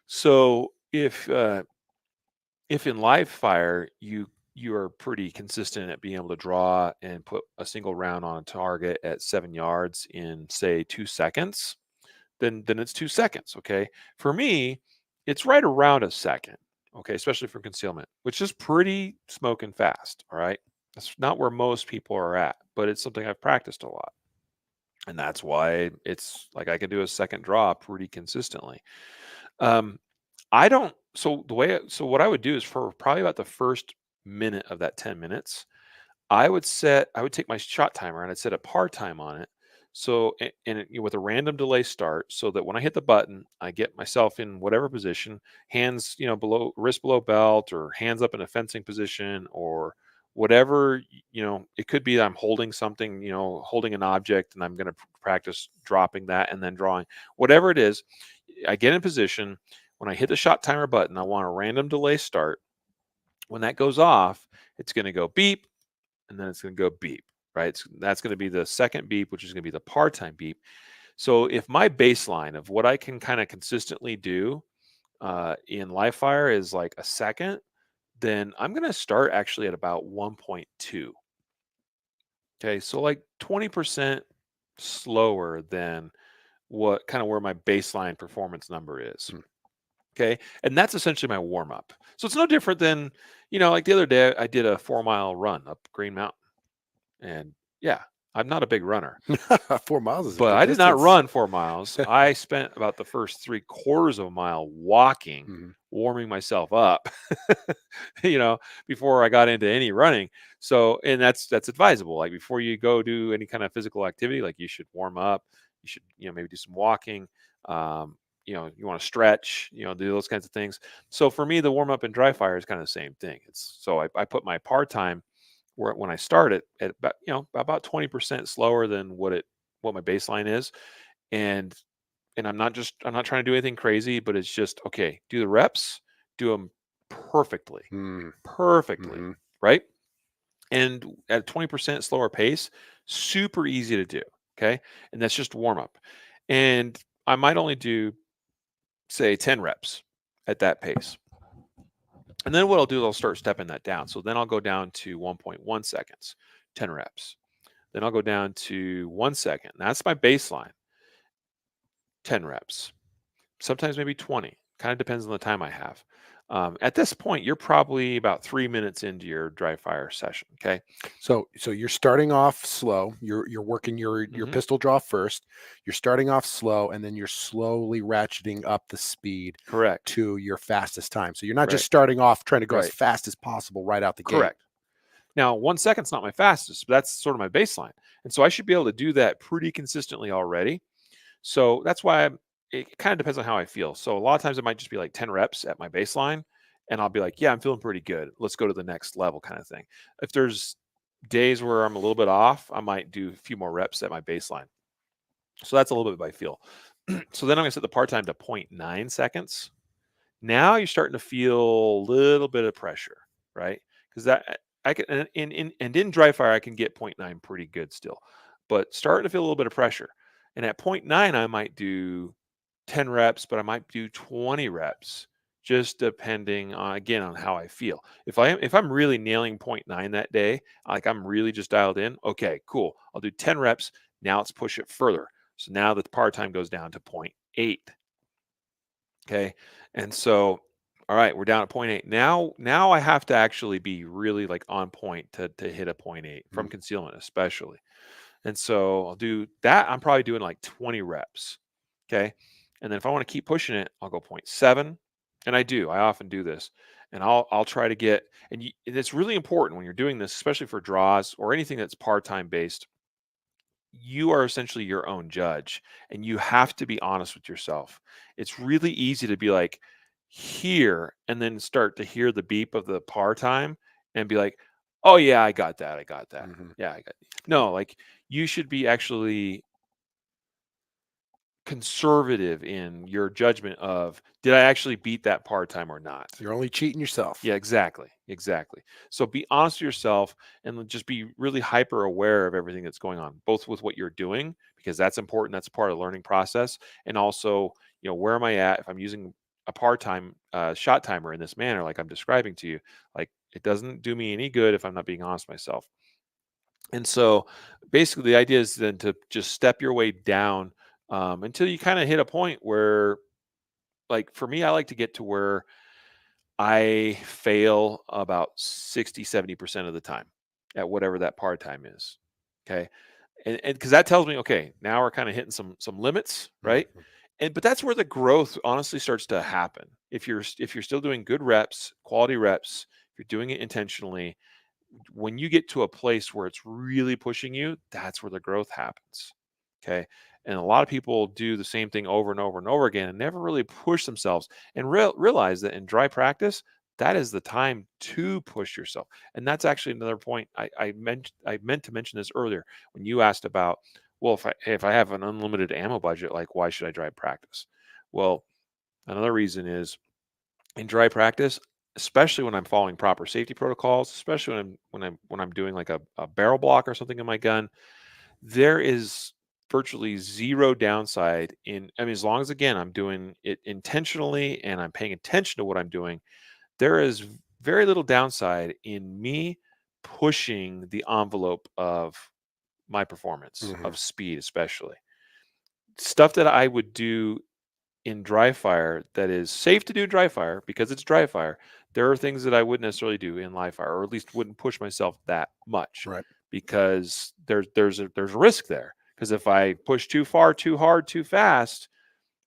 So if in live fire you are pretty consistent at being able to draw and put a single round on a target at 7 yards in say 2 seconds, then it's 2 seconds. Okay. For me, it's right around a second. Okay, especially for concealment, which is pretty smoking fast. All right. That's not where most people are at, but it's something I've practiced a lot. And that's why it's like I can do a second draw pretty consistently. Um, I don't, so the way, so what I would do is for probably about the first minute of that 10 minutes, I would take my shot timer and I'd set a par time on it. So, with a random delay start, so that when I hit the button, I get myself in whatever position, hands, below, wrist below belt, or hands up in a fencing position, or whatever, it could be that I'm holding something, holding an object, and I'm going to practice dropping that and then drawing, whatever it is. I get in position. When I hit the shot timer button, I want a random delay start. When that goes off, it's going to go beep, and then it's going to go beep, right? That's going to be the second beep, which is going to be the par time beep. So if my baseline of what I can kind of consistently do in live fire is like a second, then I'm going to start actually at about 1.2. Okay, so like 20% slower than what kind of where my baseline performance number is. Mm. Okay, and that's essentially my warm up. So it's no different than, like the other day I did a 4 mile run up Green Mountain. And yeah, I'm not a big runner, 4 miles is a but good I did not distance. run 4 miles. I spent about the first 3/4 of a mile walking, Mhm. warming myself up, you know, before I got into any running. So, and that's advisable. Like before you go do any kind of physical activity, like you should warm up. You should, maybe do some walking. Um, you want to stretch, do those kinds of things. So for me, the warm up and dry fire is kind of the same thing. It's so I put my part time where when I start it at about, about 20% slower than what my baseline is. And I'm not trying to do anything crazy, but it's just okay, do the reps, do them perfectly, Mm. perfectly, Mhm. right? And at a 20% slower pace, super easy to do. Okay. And that's just warm up. And I might only do, say, 10 reps at that pace. And then what I'll do is I'll start stepping that down. So then I'll go down to 1.1 seconds, 10 reps. Then I'll go down to 1 second. That's my baseline, 10 reps, sometimes maybe 20. Kind of depends on the time I have. At this point, you're probably about 3 minutes into your dry fire session. Okay. So you're starting off slow. You're working your Hmm. pistol draw first. You're starting off slow, and then you're slowly ratcheting up the speed Correct. to your fastest time. So you're not just Right. starting off trying to go as Right. fast as possible right out the gate. Correct. Now, 1 second's not my fastest, but that's sort of my baseline. And so I should be able to do that pretty consistently already. So that's why it kind of depends on how I feel. So a lot of times it might just be like 10 reps at my baseline, and I'll be like, yeah, I'm feeling pretty good. Let's go to the next level kind of thing. If there's days where I'm a little bit off, I might do a few more reps at my baseline. So that's a little bit by feel. So then I'm going to set the part time to zero point 0.9 seconds. Now you're starting to feel a little bit of pressure, right? Because that I can in dry fire I can get zero point 0.9 pretty good still, but starting to feel a little bit of pressure. And at zero point 0.9 I might do 10 reps, but I might do 20 reps, just depending on again on how I feel. If I'm really nailing zero point 0.9 that day, like I'm really just dialed in, okay, cool. I'll do 10 reps. Now let's push it further. So now the par time goes down to 0.8. Okay. And so, all right, we're down at point 0.8. Now I have to actually be really like on point to hit a point 0.8 from Mm. concealment, especially. And so I'll do that. I'm probably doing like 20 reps. Okay. And then if I want to keep pushing it, I'll go 0.7. And I often do this. And I'll try to get, and it's really important when you're doing this, especially for draws or anything that's part-time based. You are essentially your own judge, and you have to be honest with yourself. It's really easy to be like here and then start to hear the beep of the par time and be like, oh yeah, I got that, I got that, Mhm. yeah, I got. No, like you should be actually conservative in your judgment of, did I actually beat that par time or not? You're only cheating yourself. Yeah, exactly. Exactly. So be honest with yourself and just be really hyper aware of everything that's going on, both with what you're doing, because that's important. That's part of the learning process. And also, where am I at? If I'm using a part-time shot timer in this manner, like I'm describing to you, like it doesn't do me any good if I'm not being honest with myself. And so basically the idea is then to just step your way down until you kind of hit a point where, like for me, I like to get to where I fail about 60, 70% of the time. at whatever that par time is. Okay. And because that tells me, okay, now we're kind of hitting some limits, right? Mhm. And but that's where the growth honestly starts to happen. If you're still doing good reps, quality reps, if you're doing it intentionally, when you get to a place where it's really pushing you, that's where the growth happens. Okay. And a lot of people do the same thing over and over and over again and never really push themselves and realize that in dry practice, that is the time to push yourself. And that's actually another point I meant to mention this earlier when you asked about, well, if I have an unlimited ammo budget, like why should I dry practice? Well, another reason is in dry practice, especially when I'm following proper safety protocols, especially when I'm doing like a barrel block or something in my gun, there is virtually zero downside in. I mean, as long as again I'm doing it intentionally and I'm paying attention to what I'm doing, there is very little downside in me pushing the envelope of my performance Mhm. of speed, especially stuff that I would do in dry fire that is safe to do in dry fire because it's dry fire. There are things that I wouldn't necessarily do in live fire, or at least wouldn't push myself that much Right. because there's a risk there. Because if I push too far, too hard, too fast,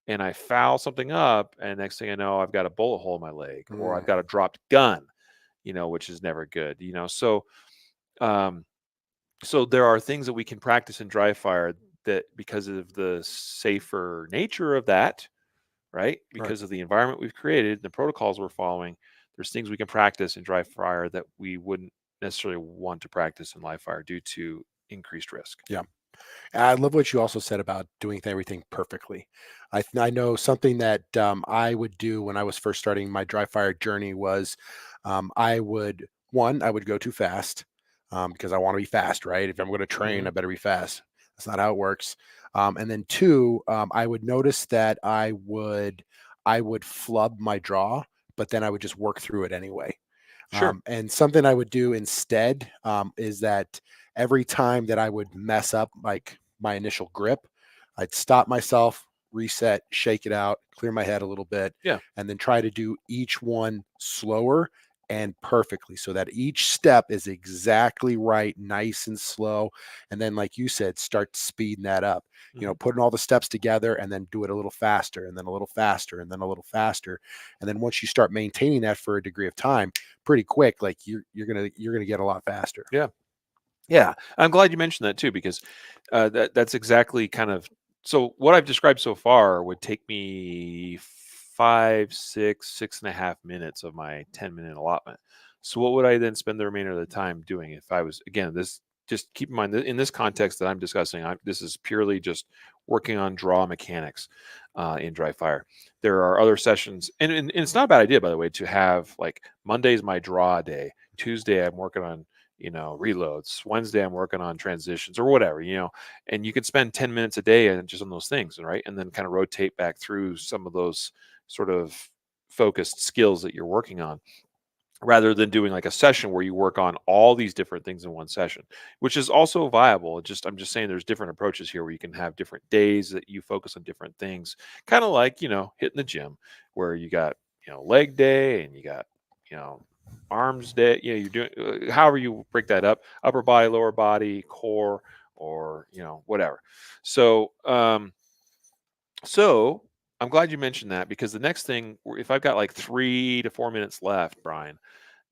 and I foul something up, and next thing I know, I've got a bullet hole in my leg, or I've Mm. got a dropped gun, which is never good. Um, so there are things that we can practice in dry fire that because of the safer nature of that, right? Right. Because of the environment we've created, the protocols we're following, there's things we can practice in dry fire that we wouldn't necessarily want to practice in live fire due to increased risk. Yeah. I love what you also said about doing everything perfectly. I know something that I would do when I was first starting my dry fire journey was I would go too fast because I want to be fast, right? If I'm going to train, Hmm. I better be fast. That's not how it works. And then two, I would notice that I would flub my draw, but then I would just work through it anyway. Sure. And something I would do instead is that every time that I would mess up like my initial grip, I'd stop myself, reset, shake it out, clear my head a little bit, Yeah. and then try to do each one slower and perfectly so that each step is exactly right, nice and slow. And then, like you said, start speeding that up, Hmm. putting all the steps together and then do it a little faster and then a little faster and then a little faster. And then once you start maintaining that for a degree of time, pretty quick, like you're gonna get a lot faster. Yeah. Yeah. I'm glad you mentioned that too, because that's exactly kind of so what I've described so far would take me 5, 6, 6.5 minutes of my 10-minute allotment. So what would I then spend the remainder of the time doing if I was again this just keep in mind that in this context that I'm discussing, this is purely just working on draw mechanics in dry fire. There are other sessions, and it's not a bad idea, by the way, to have like Monday's my draw day. Tuesday I'm working on reloads. Wednesday, I'm working on transitions or whatever, and you can spend 10 minutes a day and just on those things, right? And then kind of rotate back through some of those sort of focused skills that you're working on rather than doing like a session where you work on all these different things in one session, which is also viable. I'm just saying there's different approaches here where you can have different days that you focus on different things, kind of like, hitting the gym where you got, leg day and you got, you know, arms day, you're doing however you break that up, upper body, lower body, core, or, whatever. So, so I'm glad you mentioned that because the next thing, if I've got like 3 to 4 minutes left, Brian,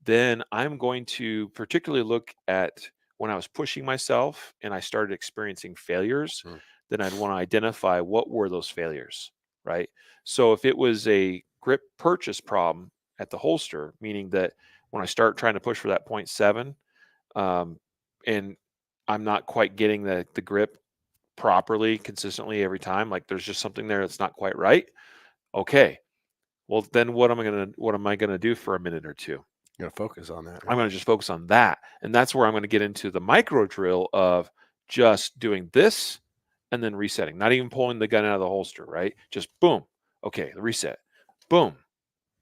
then I'm going to particularly look at when I was pushing myself and I started experiencing failures, Mm. then I'd want to identify what were those failures, right? So if it was a grip purchase problem at the holster, meaning that when I start trying to push for that point 0.7, and I'm not quite getting the grip properly, consistently every time, like there's just something there that's not quite right. Okay, well then what am I gonna do for a minute or two? You gotta focus on that. I'm Right? going to just focus on that. And that's where I'm going to get into the micro drill of just doing this and then resetting, not even pulling the gun out of the holster, right? Just boom. Okay, reset. Boom.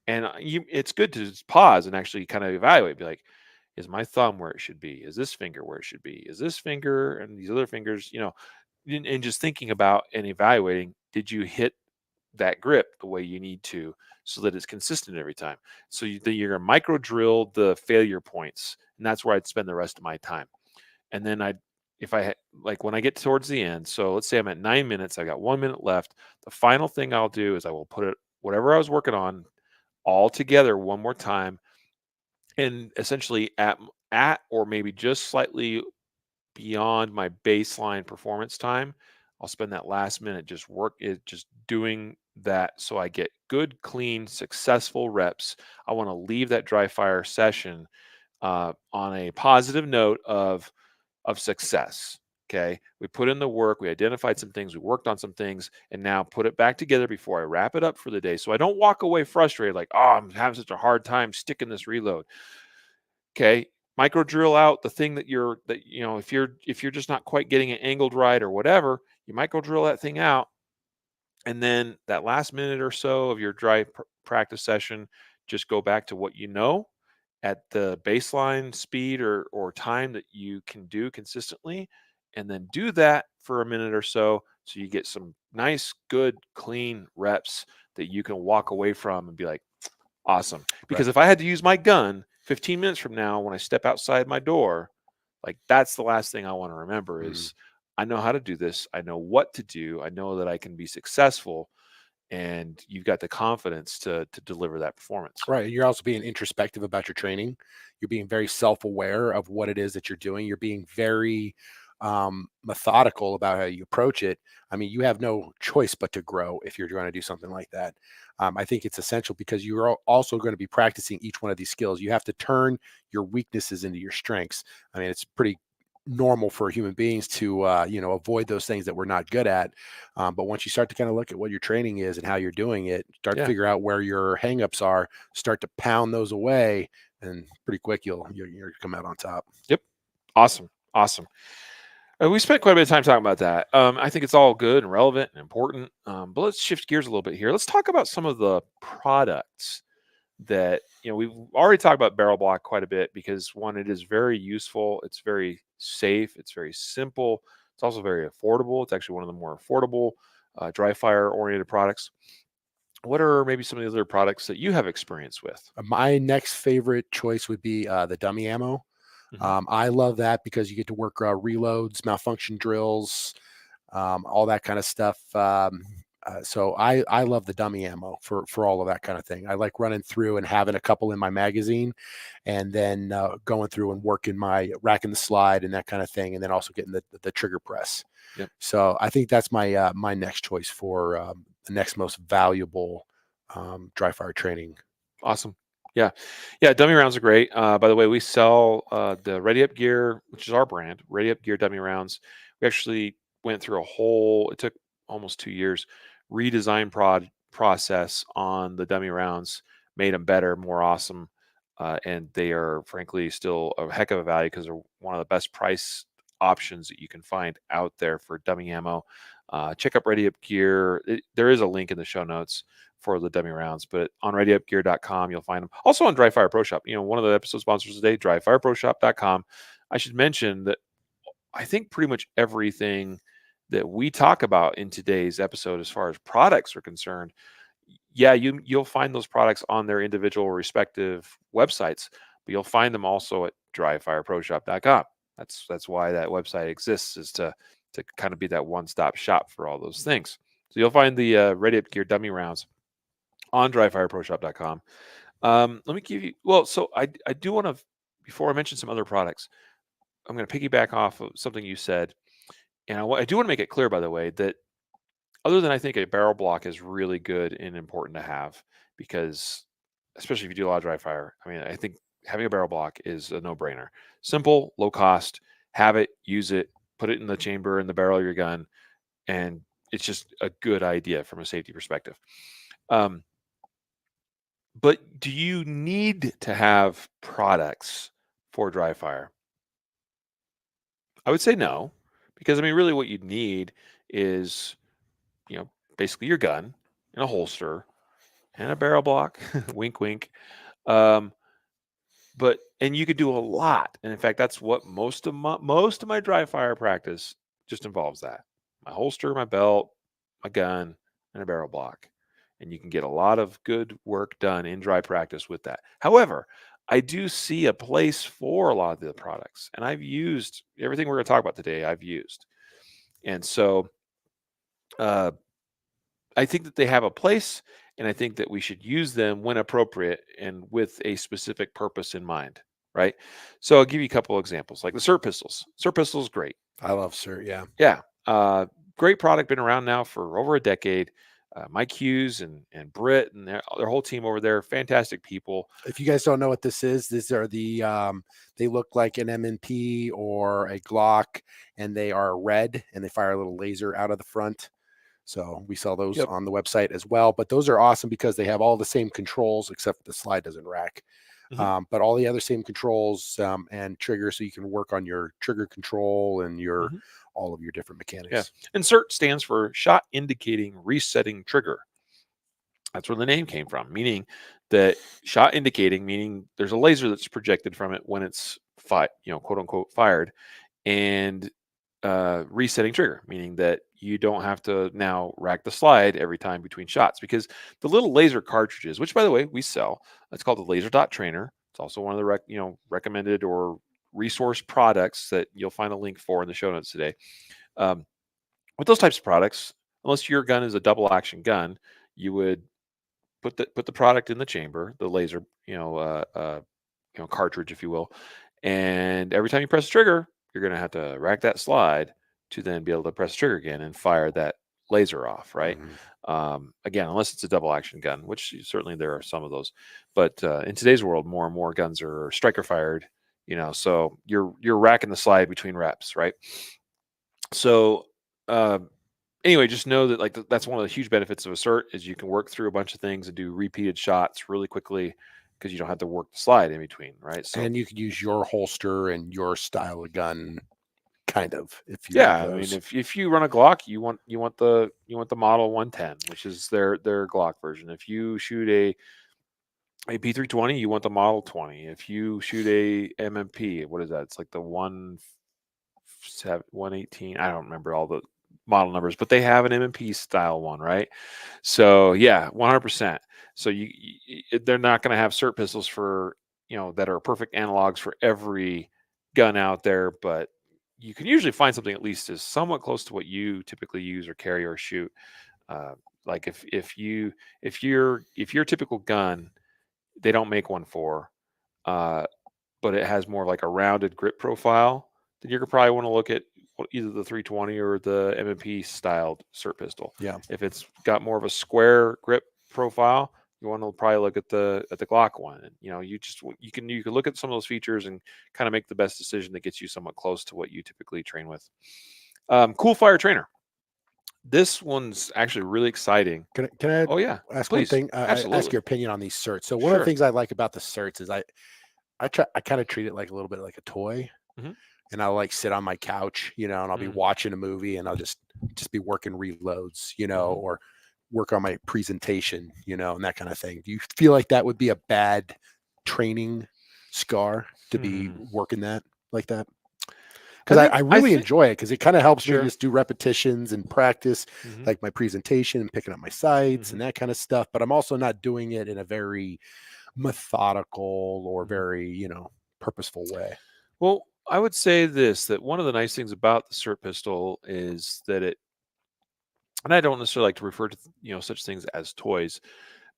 And it's good to just pause and actually kind of evaluate, be like, is my thumb where it should be? Is this finger where it should be? Is this finger and these other fingers, and just thinking about and evaluating, did you hit that grip the way you need to so that it's consistent every time. So you're going to micro drill the failure points and that's where I'd spend the rest of my time. And then if I like when I get towards the end, so let's say I'm at 9 minutes, I got 1 minute left. The final thing I'll do is I will put it whatever I was working on all together one more time, and essentially at or maybe just slightly beyond my baseline performance time. I'll spend that last minute just doing that so I get good, clean, successful reps. I want to leave that dry fire session on a positive note of success. Okay, we put in the work, we identified some things, we worked on some things, and now put it back together before I wrap it up for the day. So I don't walk away frustrated, like, oh, I'm having such a hard time sticking this reload. Okay, micro drill out the thing if you're just not quite getting it angled right or whatever, you micro drill that thing out, and then that last minute or so of your dry practice session, just go back to what you know at the baseline speed or time that you can do consistently, and then do that for a minute or so you get some nice, good, clean reps that you can walk away from and be like, awesome. Because Right. if I had to use my gun 15 minutes from now when I step outside my door, like that's the last thing I want to remember Mhm. is I know how to do this. I know what to do. I know that I can be successful, and you've got the confidence to deliver that performance. Right. And you're also being introspective about your training. You're being very self-aware of what it is that you're doing. You're being very methodical about how you approach it. I mean, you have no choice but to grow if you're trying to do something like that. I think it's essential because you're also going to be practicing each one of these skills. You have to turn your weaknesses into your strengths. I mean, it's pretty normal for human beings to avoid those things that we're not good at. But once you start to kind of look at what your training is and how you're doing it, start to Yeah. figure out where your hangups are, start to pound those away, and pretty quick you're come out on top. Yep. Awesome. Awesome. We spent quite a bit of time talking about that. I think it's all good and relevant and important. But let's shift gears a little bit here. Let's talk about some of the products that we've already talked about barrel block quite a bit because one, it is very useful. It's very safe. It's very simple. It's also very affordable. It's actually one of the more affordable dry fire oriented products. What are maybe some of the other products that you have experience with? My next favorite choice would be the dummy ammo. Hmm. I love that because you get to work reloads, malfunction drills, all that kind of stuff. So I love the dummy ammo for all of that kind of thing. I like running through and having a couple in my magazine, and then going through and working my rack and the slide and that kind of thing, and then also getting the trigger press. Yep. So I think that's my next choice for the next most valuable dry fire training. Awesome. Yeah. Yeah. Dummy rounds are great. By the way, we sell the Ready Up Gear, which is our brand, Ready Up Gear dummy rounds. We actually went through it took almost 2 years, redesign process on the dummy rounds, made them better, more awesome. And they are frankly still a heck of a value because they're one of the best price options that you can find out there for dummy ammo. Check out Ready Up Gear. There is a link in the show notes for the dummy rounds, but on readyupgear.com, you'll find them. Also on Dry Fire Pro Shop. One of the episode sponsors today, dryfireproshop.com. I should mention that I think pretty much everything that we talk about in today's episode, as far as products are concerned, yeah, you'll find those products on their individual respective websites, but you'll find them also at dryfireproshop.com. That's why that website exists, is to kind of be that one-stop shop for all those things. So you'll find the Ready Up Gear dummy rounds on dryfireproshop.com. Let me give you, well, so I do want to, before I mention some other products, I'm going to piggyback off of something you said. And I do want to make it clear, by the way, that other than I think a barrel block is really good and important to have, because especially if you do a lot of dry fire, I mean, I think having a barrel block is a no brainer. Simple, low cost, have it, use it, put it in the chamber in the barrel of your gun. And it's just a good idea from a safety perspective. Um, But do you need to have products for dry fire? I would say no, because I mean, really, what you'd need is, basically your gun and a holster and a barrel block. Wink, wink. Um, and you could do a lot. And in fact, that's what most of my dry fire practice just involves: that my holster, my belt, my gun, and a barrel block. And you can get a lot of good work done in dry practice with that. However, I do see a place for a lot of the products, and I've used everything we're going to talk about today. I've used, and so uh, I think that they have a place, and I think that we should use them when appropriate and with a specific purpose in mind, right? So I'll give you a couple examples, like the SIRT pistols. SIRT pistols, great. I love Sir. Yeah. Yeah, great product, been around now for over a decade. Mike Hughes and Britt and their whole team over there, fantastic people. If you guys don't know what this is, these are they look like an M&P or a Glock, and they are red, and they fire a little laser out of the front. So we sell those Yep. on the website as well. But those are awesome because they have all the same controls, except the slide doesn't rack. Mhm. But all the other same controls and triggers, so you can work on your trigger control and your Mhm. all of your different Yeah. mechanics. And CERT stands for Shot Indicating Resetting Trigger. That's where the name came from, meaning that shot indicating, meaning there's a laser that's projected from it when it's quote unquote fired, and resetting trigger, meaning that you don't have to now rack the slide every time between shots because the little laser cartridges, which by the way we sell, it's called the Laser Dot Trainer. It's also one of the recommended or resource products that you'll find a link for in the show notes today. Um, with those types of products, unless your gun is a double action gun, you would put the product in the chamber, the laser, cartridge, if you will, and every time you press the trigger, you're going to have to rack that slide to then be able to press the trigger again and fire that laser off, right? Mhm. Again, unless it's a double action gun, which certainly there are some of those, but in today's world, more and more guns are striker fired. So you're racking the slide between reps, right? So uh, anyway, just know that that's one of the huge benefits of assert is you can work through a bunch of things and do repeated shots really quickly because you don't have to work the slide in between, right? So And you could use your holster and your style of gun, kind of, if you have yeah, I mean, those. if you run a Glock, you want the Model 110, which is their Glock version. If you shoot a P320, you want the Model 20. If you shoot a MMP, what is that? It's like the 118. I don't remember all the model numbers, but they have an MMP style one, right? So yeah, 100%. So they're not going to have CERT pistols for that are perfect analogs for every gun out there, but you can usually find something at least is somewhat close to what you typically use or carry or shoot. Uh, like if your typical gun, they don't make one for. Uh, but it has more like a rounded grip profile, then you're gonna probably want to look at either the 320 or the M&P styled SIRT pistol. Yeah. If it's got more of a square grip profile, you want to probably look at the Glock one. And you can look at some of those features and kind of make the best decision that gets you somewhat close to what you typically train with. Cool Fire Trainer. This one's actually really exciting. Can Oh yeah, I ask one please, thing? I ask absolutely, your opinion on these certs. So one of the sure. things I like about the certs is I kind of treat it like a little bit like a toy, Hmm. and I'll like sit on my couch, and I'll be Hmm. watching a movie, and I'll just be working reloads, Hmm. or work on my presentation, and that kind of thing. Do you feel like that would be a bad training scar to be Hmm. working that like that? I Because I think I really think enjoy it because it kind of helps me sure. just do repetitions and practice Hmm. like my presentation and picking up my sights Hmm. and that kind of stuff. But I'm also not doing it in a very methodical or Hmm. very, purposeful way. Well, I would say this that one of the nice things about the SIRT pistol is that and I don't necessarily like to refer to such things as toys,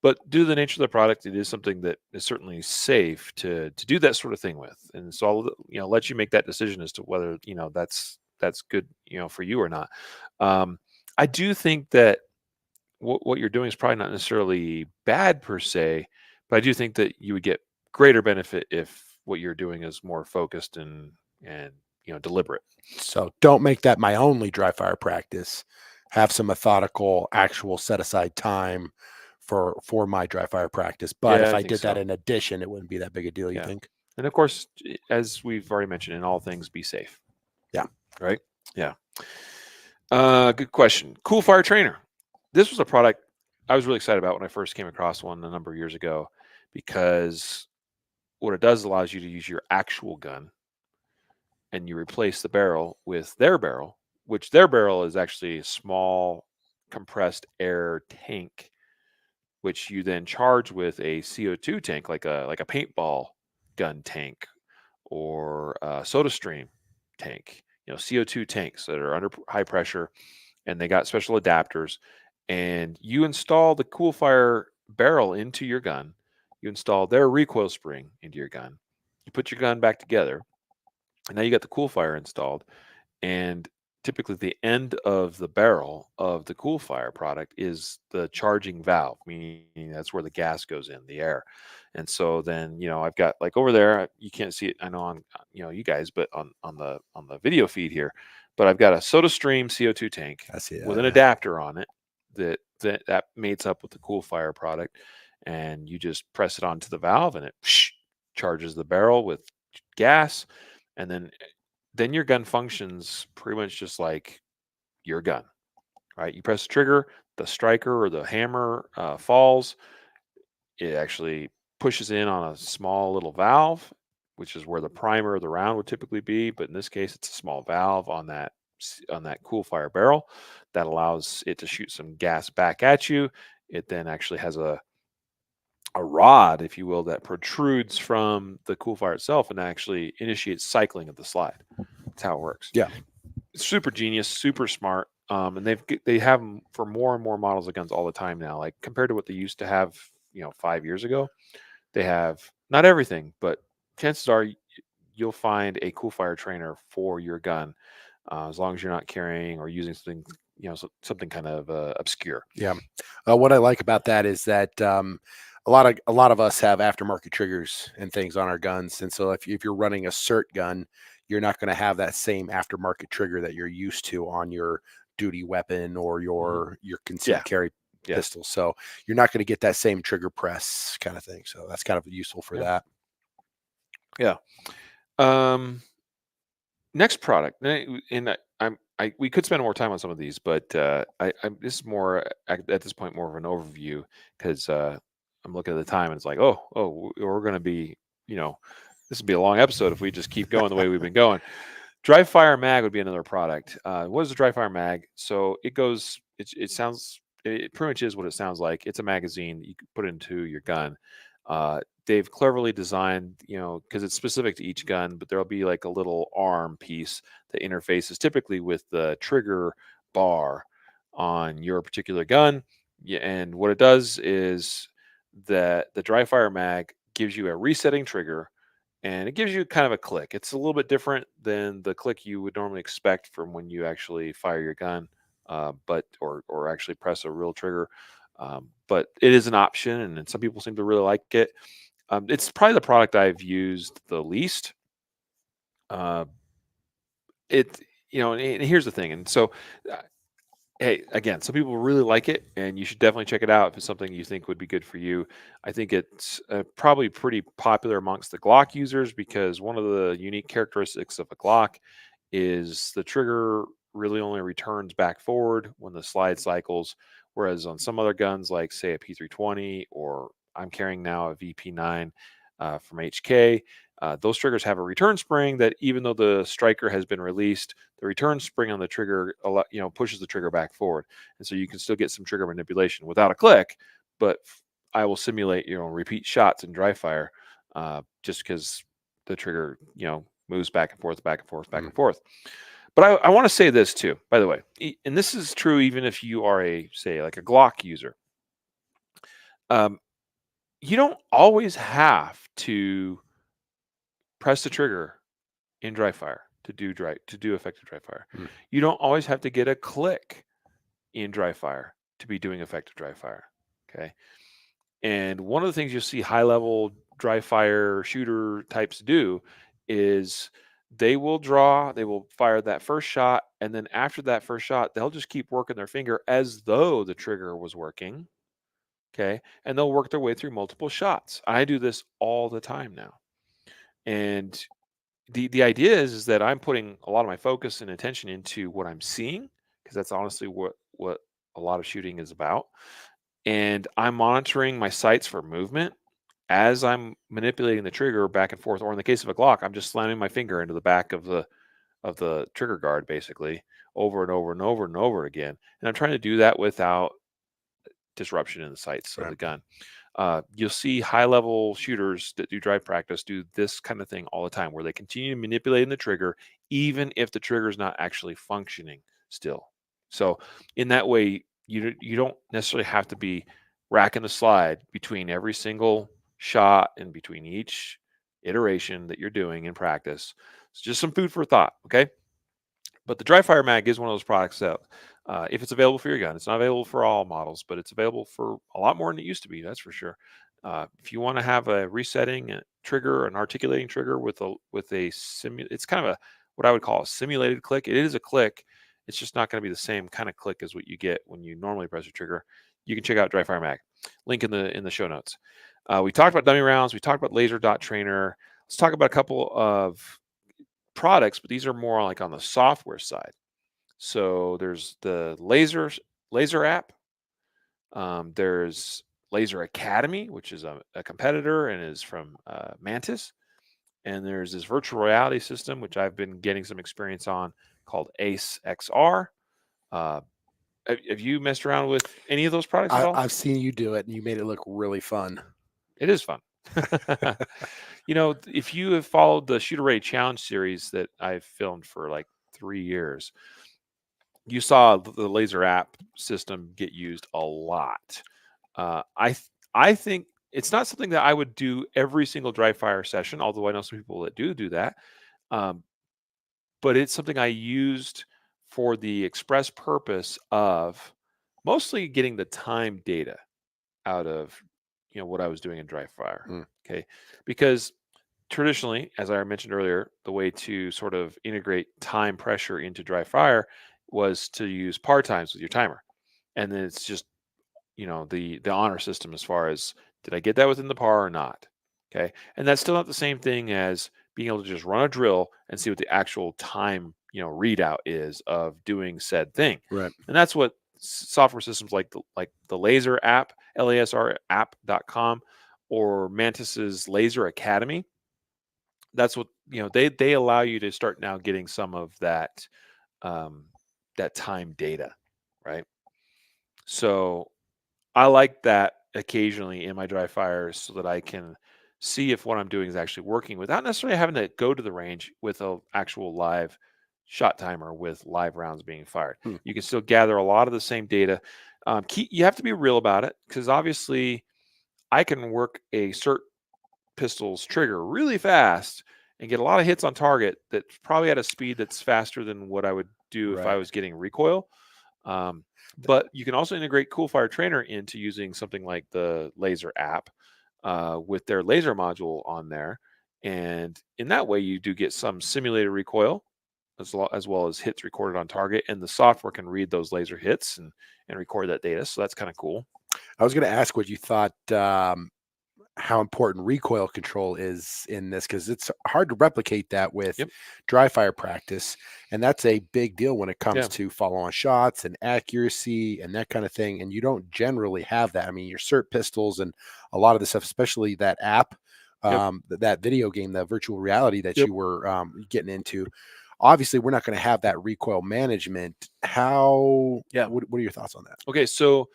but due to the nature of the product, it is something that is certainly safe to do that sort of thing with, and so I'll let you make that decision as to whether that's good for you or not. Um, I do think that what you're doing is probably not necessarily bad per se, but I do think that you would get greater benefit if what you're doing is more focused and deliberate. So don't make that my only dry fire practice. Have some methodical, actual set aside time for my dry fire practice. But Yeah, if I I think did that so. in addition, it wouldn't be that big a deal, you Yeah, think? and of course, as we've already mentioned, in all things, be safe. Yeah. Right? Yeah. Good question. Cool Fire Trainer. This was a product I was really excited about when I first came across one a number of years ago, because what it does allows you to use your actual gun and you replace the barrel with their barrel, which their barrel is actually a small compressed air tank, which you then charge with a CO2 tank, like a paintball gun tank or a soda stream tank, CO2 tanks that are under high pressure, and they got special adapters. And you install the cool fire barrel into your gun. You install their recoil spring into your gun. You put your gun back together, and now you got the cool fire installed. And typically, the end of the barrel of the cool fire product is the charging valve, meaning that's where the gas goes in the air. And so then, I've got like over there, you can't see it, I know on, you guys, but on the video feed here, but I've got a Soda Stream CO2 tank I see with that. an Yeah. adapter on it that mates up with the cool fire product, and you just press it onto the valve, and it charges the barrel with gas, and then your gun functions pretty much just like your gun, right? You press the trigger, the striker or the hammer falls. It actually pushes in on a small little valve, which is where the primer of the round would typically be. But in this case, it's a small valve on that cool fire barrel that allows it to shoot some gas back at you. It then actually has a rod, if you will, that protrudes from the cool fire itself and actually initiates cycling of the slide. That's how it works. Yeah. Super genius, super smart. And they have them for more and more models of guns all the time now. Like compared to what they used to have, 5 years ago, they have not everything, but chances are you'll find a cool fire trainer for your gun, as long as you're not carrying or using something, something kind of obscure. Yeah. What I like about that is that a lot of us have aftermarket triggers and things on our guns, and so if you're running a cert gun, you're not going to have that same aftermarket trigger that you're used to on your duty weapon or Hmm. your Yeah, concealed carry yeah, pistol. So you're not going to get that same trigger press kind of thing. So that's kind of useful for yeah, that. yeah. Um, Next product, and we could spend more time on some of these, but this is more at this point more of an overview because I'm looking at the time and it's like, oh, we're going to be, you know, this would be a long episode if we just keep going the way we've been going. Dry fire mag would be another product. What is a dry fire mag? So it goes, it sounds, it pretty much is what it sounds like. It's a magazine that you can put into your gun. They've cleverly designed, because it's specific to each gun, but there'll be like a little arm piece that interfaces typically with the trigger bar on your particular gun. Yeah, and what it does is that the dry fire mag gives you a resetting trigger, and it gives you kind of a click. It's a little bit different than the click you would normally expect from when you actually fire your gun, but or actually press a real trigger. But it is an option, and then some people seem to really like it. It's probably the product I've used the least. Uh, it and here's the thing, and so uh, hey, again, some people really like it, and you should definitely check it out if it's something you think would be good for you. I think it's probably pretty popular amongst the Glock users because one of the unique characteristics of a Glock is the trigger really only returns back forward when the slide cycles, whereas on some other guns, like say a P320 or I'm carrying now a VP9 from HK, those triggers have a return spring that even though the striker has been released, the return spring on the trigger, pushes the trigger back forward, and so you can still get some trigger manipulation without a click. But I will simulate, repeat shots in dry fire, just because the trigger, moves back and forth, back and forth, back Mm. and forth. But I want to say this too, by the way, and this is true even if you are say like a Glock user. Um, you don't always have to press the trigger in dry fire to do effective dry fire. Mm. You don't always have to get a click in dry fire to be doing effective dry fire. Okay. And one of the things you'll see high level dry fire shooter types do is they will fire that first shot. And then after that first shot, they'll just keep working their finger as though the trigger was working. Okay. And they'll work their way through multiple shots. I do this all the time now. And the idea is that I'm putting a lot of my focus and attention into what I'm seeing, because that's honestly what a lot of shooting is about. And I'm monitoring my sights for movement as I'm manipulating the trigger back and forth. Or in the case of a Glock, I'm just slamming my finger into the back of the trigger guard basically over and over and over and over again. And I'm trying to do that without disruption in the sights of Right. the gun. You'll see high-level shooters that do drive practice do this kind of thing all the time, where they continue manipulating the trigger, even if the trigger is not actually functioning still. So in that way, you don't necessarily have to be racking the slide between every single shot and between each iteration that you're doing in practice. It's just some food for thought, okay? But the dry fire mag is one of those products that, if it's available for your gun, it's not available for all models, but it's available for a lot more than it used to be. That's for sure. If you want to have a resetting trigger, an articulating trigger it's kind of a what I would call a simulated click. It is a click. It's just not going to be the same kind of click as what you get when you normally press your trigger. You can check out Dry Fire Mag. Link in the show notes. We talked about dummy rounds. We talked about laser dot trainer. Let's talk about a couple of products, but these are more like on the software side. So there's the laser app. There's Laser Academy, which is a competitor and is from Mantis. And there's this virtual reality system, which I've been getting some experience on, called Ace XR. Uh, have you messed around with any of those products at all? I've seen you do it, and you made it look really fun. It is fun. If you have followed the Shooter Ready Challenge series that I've filmed for like 3 years, you saw the laser app system get used a lot. I think it's not something that I would do every single dry fire session, although I know some people that do that. Um, but it's something I used for the express purpose of mostly getting the time data out of what I was doing in dry fire. Mm. Okay, because traditionally, as I mentioned earlier, the way to sort of integrate time pressure into dry fire was to use par times with your timer, and then it's just the honor system as far as did I get that within the par or not. Okay, and that's still not the same thing as being able to just run a drill and see what the actual time readout is of doing said thing, Right. and that's what software systems like the laser app, lasrapp.com, or Mantis's Laser Academy. That's what they allow you to start now getting some of um, that time data, right? So I like that occasionally in my dry fires so that I can see if what I'm doing is actually working without necessarily having to go to the range with an actual live shot timer with live rounds being fired. Hmm. You can still gather a lot of the same data. You have to be real about it, because obviously I can work a cert pistol's trigger really fast and get a lot of hits on target that's probably at a speed that's faster than what I would do if I Right. was getting recoil. But you can also integrate Coolfire Trainer into using something like the Laser app with their laser module on there. And in that way, you do get some simulated recoil as well as hits recorded on target. And the software can read those laser hits and record that data. So that's kind of cool. I was going to ask what you thought, how important recoil control is in this, because it's hard to replicate that with Yep. dry fire practice, and that's a big deal when it comes Yeah. to follow-on shots and accuracy and that kind of thing. And you don't generally have that. I mean, your cert pistols and a lot of the stuff, especially that app, Yep. that video game, that virtual reality that Yep. you were getting into. Obviously, we're not going to have that recoil management. How? Yeah. What are your thoughts on that? Okay. So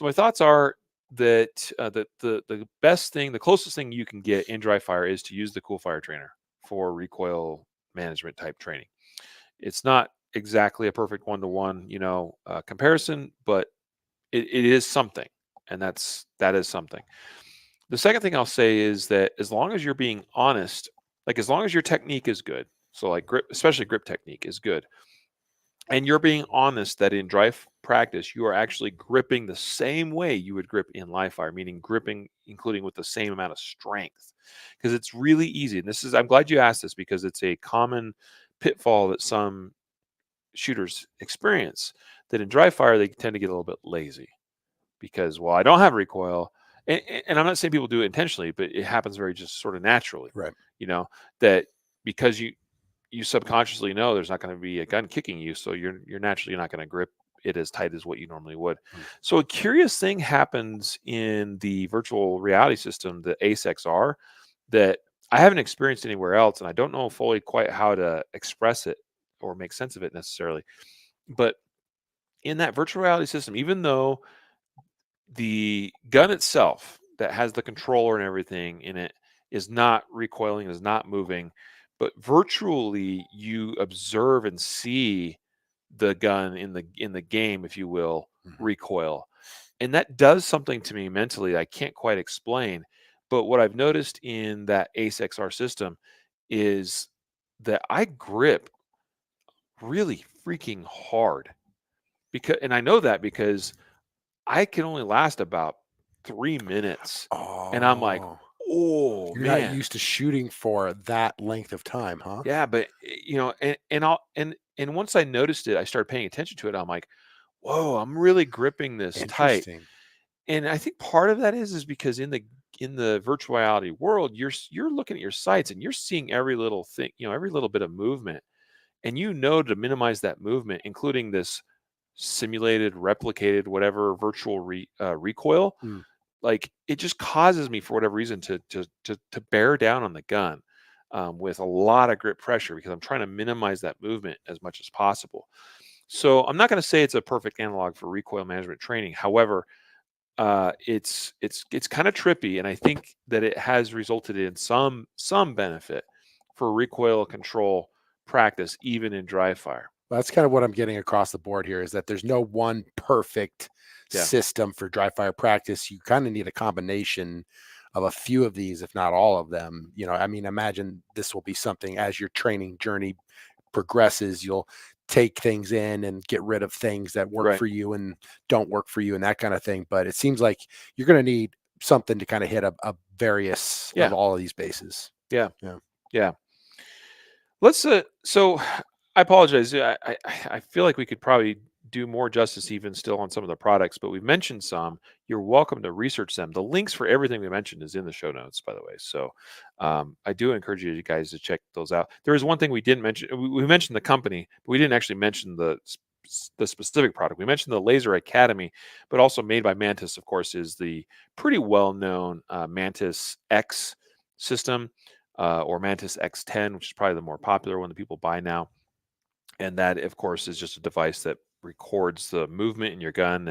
my thoughts are that the best thing, the closest thing you can get in dry fire is to use the Coolfire Trainer for recoil management type training. It's not exactly a perfect one-to-one, comparison, but it is something, and that is something. The second thing I'll say is that as long as you're being honest, like as long as your technique is good, so like grip, especially grip technique is good, and you're being honest that in dry practice you are actually gripping the same way you would grip in live fire, meaning gripping including with the same amount of strength, because it's really easy. And I'm glad you asked this, because it's a common pitfall that some shooters experience, that in dry fire they tend to get a little bit lazy because, well, I don't have recoil. And I'm not saying people do it intentionally, but it happens very just sort of naturally, Right. that because you subconsciously know there's not going to be a gun kicking you, so you're naturally not going to grip it as tight as what you normally would. So a curious thing happens in the virtual reality system, the Ace XR, that I haven't experienced anywhere else, and I don't know fully quite how to express it or make sense of it necessarily. But in that virtual reality system, even though the gun itself that has the controller and everything in it is not recoiling, is not moving, but virtually you observe and see the gun in the game, if you will, Mhm. recoil. And that does something to me mentally I can't quite explain. But what I've noticed in that Ace XR system is that I grip really freaking hard. Because and I know that because I can only last about 3 minutes, and I'm like, Oh, "Oh, you're not man." used to shooting for that length of time, huh? Yeah, but, and once I noticed it, I started paying attention to it, I'm like, "Whoa, I'm really gripping this tight." Interesting. And I think part of that is because in the virtual reality world, you're looking at your sights and you're seeing every little thing, every little bit of movement, and to minimize that movement, including this simulated, replicated, whatever virtual recoil, Mm. like it just causes me for whatever reason to bear down on the gun with a lot of grip pressure because I'm trying to minimize that movement as much as possible. So I'm not going to say it's a perfect analog for recoil management training. However, it's kind of trippy, and I think that it has resulted in some benefit for recoil control practice, even in dry fire. That's kind of what I'm getting across the board here is that there's no one perfect Yeah, system for dry fire practice. You kind of need a combination of a few of these, if not all of them. I mean, imagine this will be something as your training journey progresses, you'll take things in and get rid of things that work right. for you and don't work for you and that kind of thing. But it seems like you're going to need something to kind of hit a various of Yeah, all of these bases. yeah, Yeah. yeah. So I apologize. I feel like we could probably do more justice even still on some of the products, but we've mentioned some. You're welcome to research them. The links for everything we mentioned is in the show notes, by the way. So I do encourage you guys to check those out. There is one thing we didn't mention. We mentioned the company, but we didn't actually mention the specific product. We mentioned the Laser Academy, but also made by Mantis, of course, is the pretty well known Mantis X system or Mantis X10, which is probably the more popular one that people buy now. And that, of course, is just a device that records the movement in your gun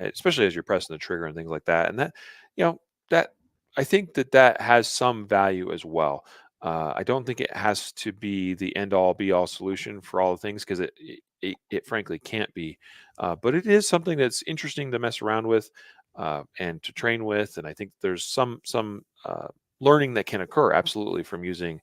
especially as you're pressing the trigger and things like that. And you know, that I think that has some value as well. I don't think it has to be the end all be all solution for all the things because it frankly can't be. But it is something that's interesting to mess around with and to train with. And I think there's some learning that can occur absolutely from using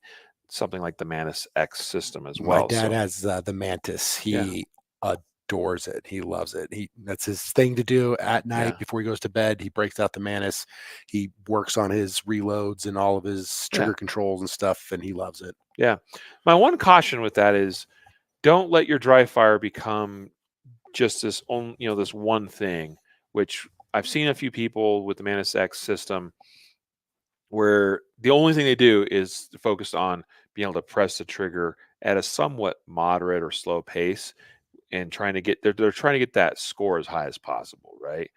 something like the Manus X system as My well. dad So has the Mantis. yeah, He adores it. He loves it. That's his thing to do at yeah, night before he goes to bed. He breaks out the Mantis. He works on his reloads and all of his yeah, trigger controls and stuff, and he loves it. yeah. My one caution with that is don't let your dry fire become just this one thing, which I've seen a few people with the Manus X system where the only thing they do is focus on being able to press the trigger at a somewhat moderate or slow pace and they're trying to get that score as high as possible, right?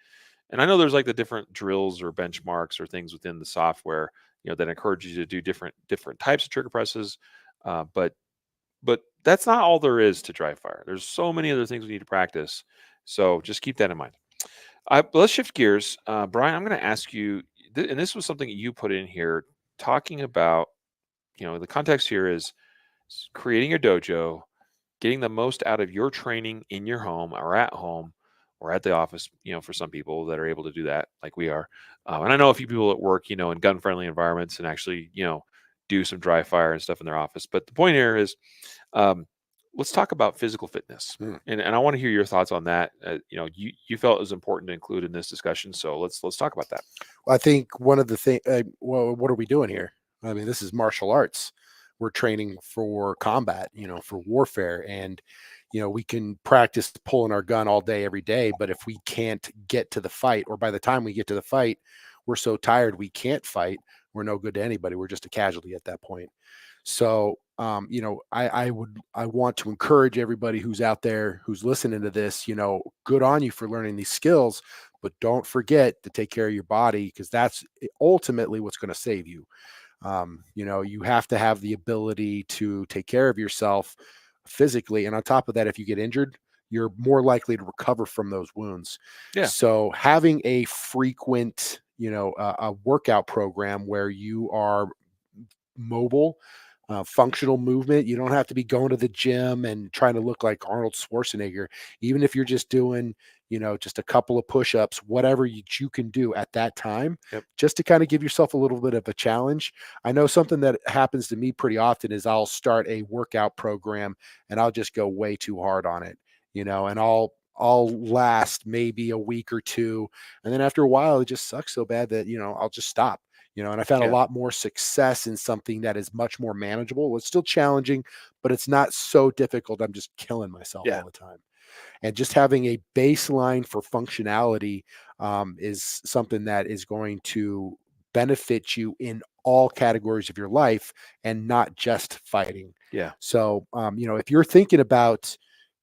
And I know there's like the different drills or benchmarks or things within the software, that encourage you to do different types of trigger presses. But that's not all there is to dry fire. There's so many other things we need to practice. So just keep that in mind. Let's shift gears. Brian, I'm going to ask you, and this was something you put in here, talking about, the context here is creating your dojo, getting the most out of your training in your home or at home or at the office, for some people that are able to do that, like we are. And I know a few people at work, in gun friendly environments and actually, do some dry fire and stuff in their office. But the point here is, um, let's talk about physical fitness. Hmm. And I want to hear your thoughts on that. You felt it was important to include in this discussion. So let's talk about that. Well, I think one of the things, well, what are we doing here? I mean, this is martial arts. We're training for combat, for warfare. And, we can practice pulling our gun all day, every day. But if we can't get to the fight, or by the time we get to the fight, we're so tired we can't fight, we're no good to anybody. We're just a casualty at that point. So, I want to encourage everybody who's out there who's listening to this, good on you for learning these skills, but don't forget to take care of your body because that's ultimately what's going to save you. You have to have the ability to take care of yourself physically. And on top of that, if you get injured, you're more likely to recover from those wounds. Yeah. So having a frequent, a workout program where you are mobile, functional movement. You don't have to be going to the gym and trying to look like Arnold Schwarzenegger. Even if you're just doing, just a couple of push-ups, whatever you can do at that time, Yep. just to kind of give yourself a little bit of a challenge. I know something that happens to me pretty often is I'll start a workout program and I'll just go way too hard on it, and I'll last maybe a week or two. And then after a while, it just sucks so bad that, I'll just stop. And I found a Yeah. lot more success in something that is much more manageable. It's still challenging, but it's not so difficult. I'm just killing myself Yeah. all the time. And just having a baseline for functionality is something that is going to benefit you in all categories of your life and not just fighting. Yeah. So, if you're thinking about,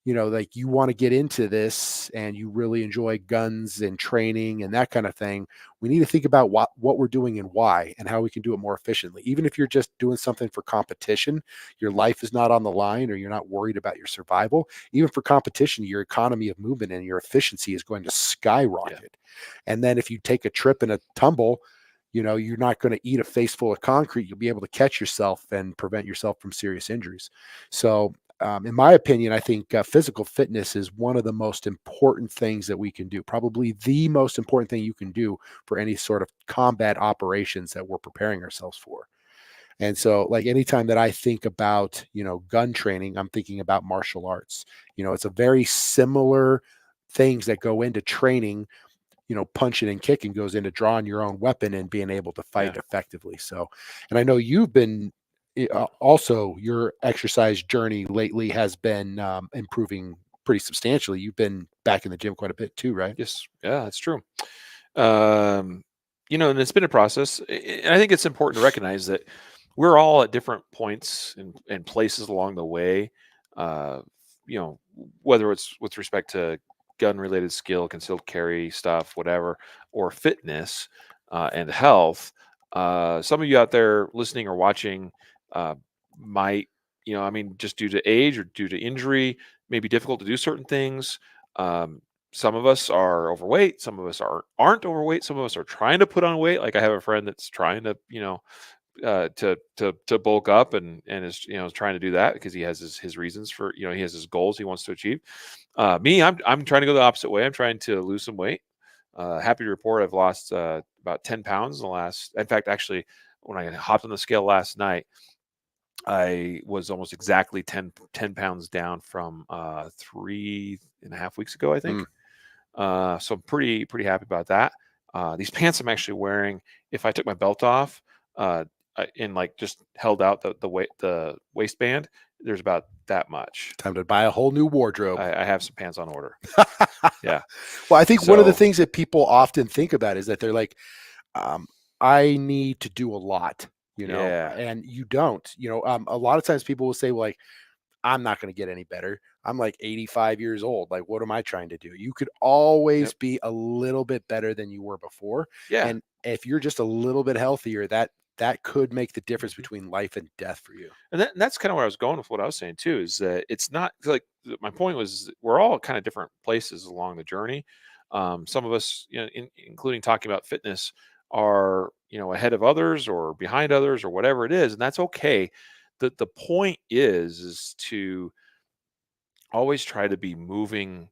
like you want to get into this and you really enjoy guns and training and that kind of thing, we need to think about what we're doing and why and how we can do it more efficiently. Even if you're just doing something for competition, your life is not on the line or you're not worried about your survival. Even for competition, your economy of movement and your efficiency is going to Yeah. skyrocket. And then if you take a trip and a tumble, you're not going to eat a face full of concrete. You'll be able to catch yourself and prevent yourself from serious injuries. So, in my opinion, I think physical fitness is one of the most important things that we can do. Probably the most important thing you can do for any sort of combat operations that we're preparing ourselves for. And so, like anytime that I think about, gun training, I'm thinking about martial arts. It's a very similar things that go into training. Punching and kicking goes into drawing your own weapon and being able to fight Yeah. effectively. So, and I know you've been also your exercise journey lately has been improving pretty substantially. You've been back in the gym quite a bit too, right? Yes. Yeah, that's true. Um, and it's been a process. And I think it's important to recognize that we're all at different points and places along the way. Uh, whether it's with respect to gun related skill, concealed carry stuff, whatever, or fitness and health. Some of you out there listening or watching uh, might, just due to age or due to injury, may be difficult to do certain things. Um, some of us are overweight. Some of us aren't overweight. Some of us are trying to put on weight. Like I have a friend that's trying to, to bulk up and is is trying to do that because he has his reasons for he has his goals he wants to achieve. Me, I'm trying to go the opposite way. I'm trying to lose some weight. Happy to report I've lost about 10 pounds in the last. In fact, actually, when I hopped on the scale last night, I was almost exactly 10 pounds down from 3.5 weeks ago, I Mm, think. So I'm pretty happy about that. These pants I'm actually wearing, if I took my belt off and like just held out the waistband, there's about that much. time to buy a whole new wardrobe. I have some pants on order. Yeah. Well, I think one of the So things that people often think about is that they're like, um, I need to do a lot, yeah. and you don't. A lot of times people will say, well, like, I'm not going to get any better. I'm like 85 years old. Like, what am I trying to do? You could always Yep. be a little bit better than you were before. Yeah. And if you're just a little bit healthier, that could make the difference Mhm. between life and death for you. And that's kind of where I was going with what I was saying too. Is that it's not like my point was that we're all kind of different places along the journey. Some of us, including talking about fitness, are ahead of others or behind others or whatever it is, and that's okay. The point is to always try to be moving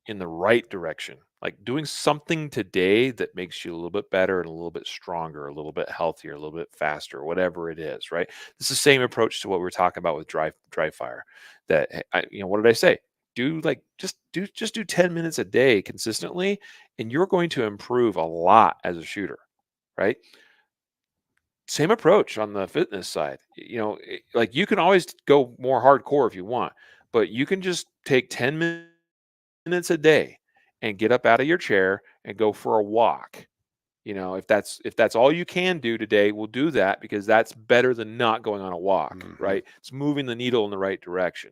in the right direction, like doing something today that makes you a little bit better and a little bit stronger, a little bit healthier, a little bit faster, whatever it is, right? It's the same approach to what we were talking about with dry fire. That what did I say? Do like just do 10 minutes a day consistently, and you're going to improve a lot as a shooter, right? Same approach on the fitness side. Like you can always go more hardcore if you want, but you can just take 10 minutes a day and get up out of your chair and go for a walk. If that's all you can do today, we'll do that because that's better than not going on a walk, Hmm. right? It's moving the needle in the right direction.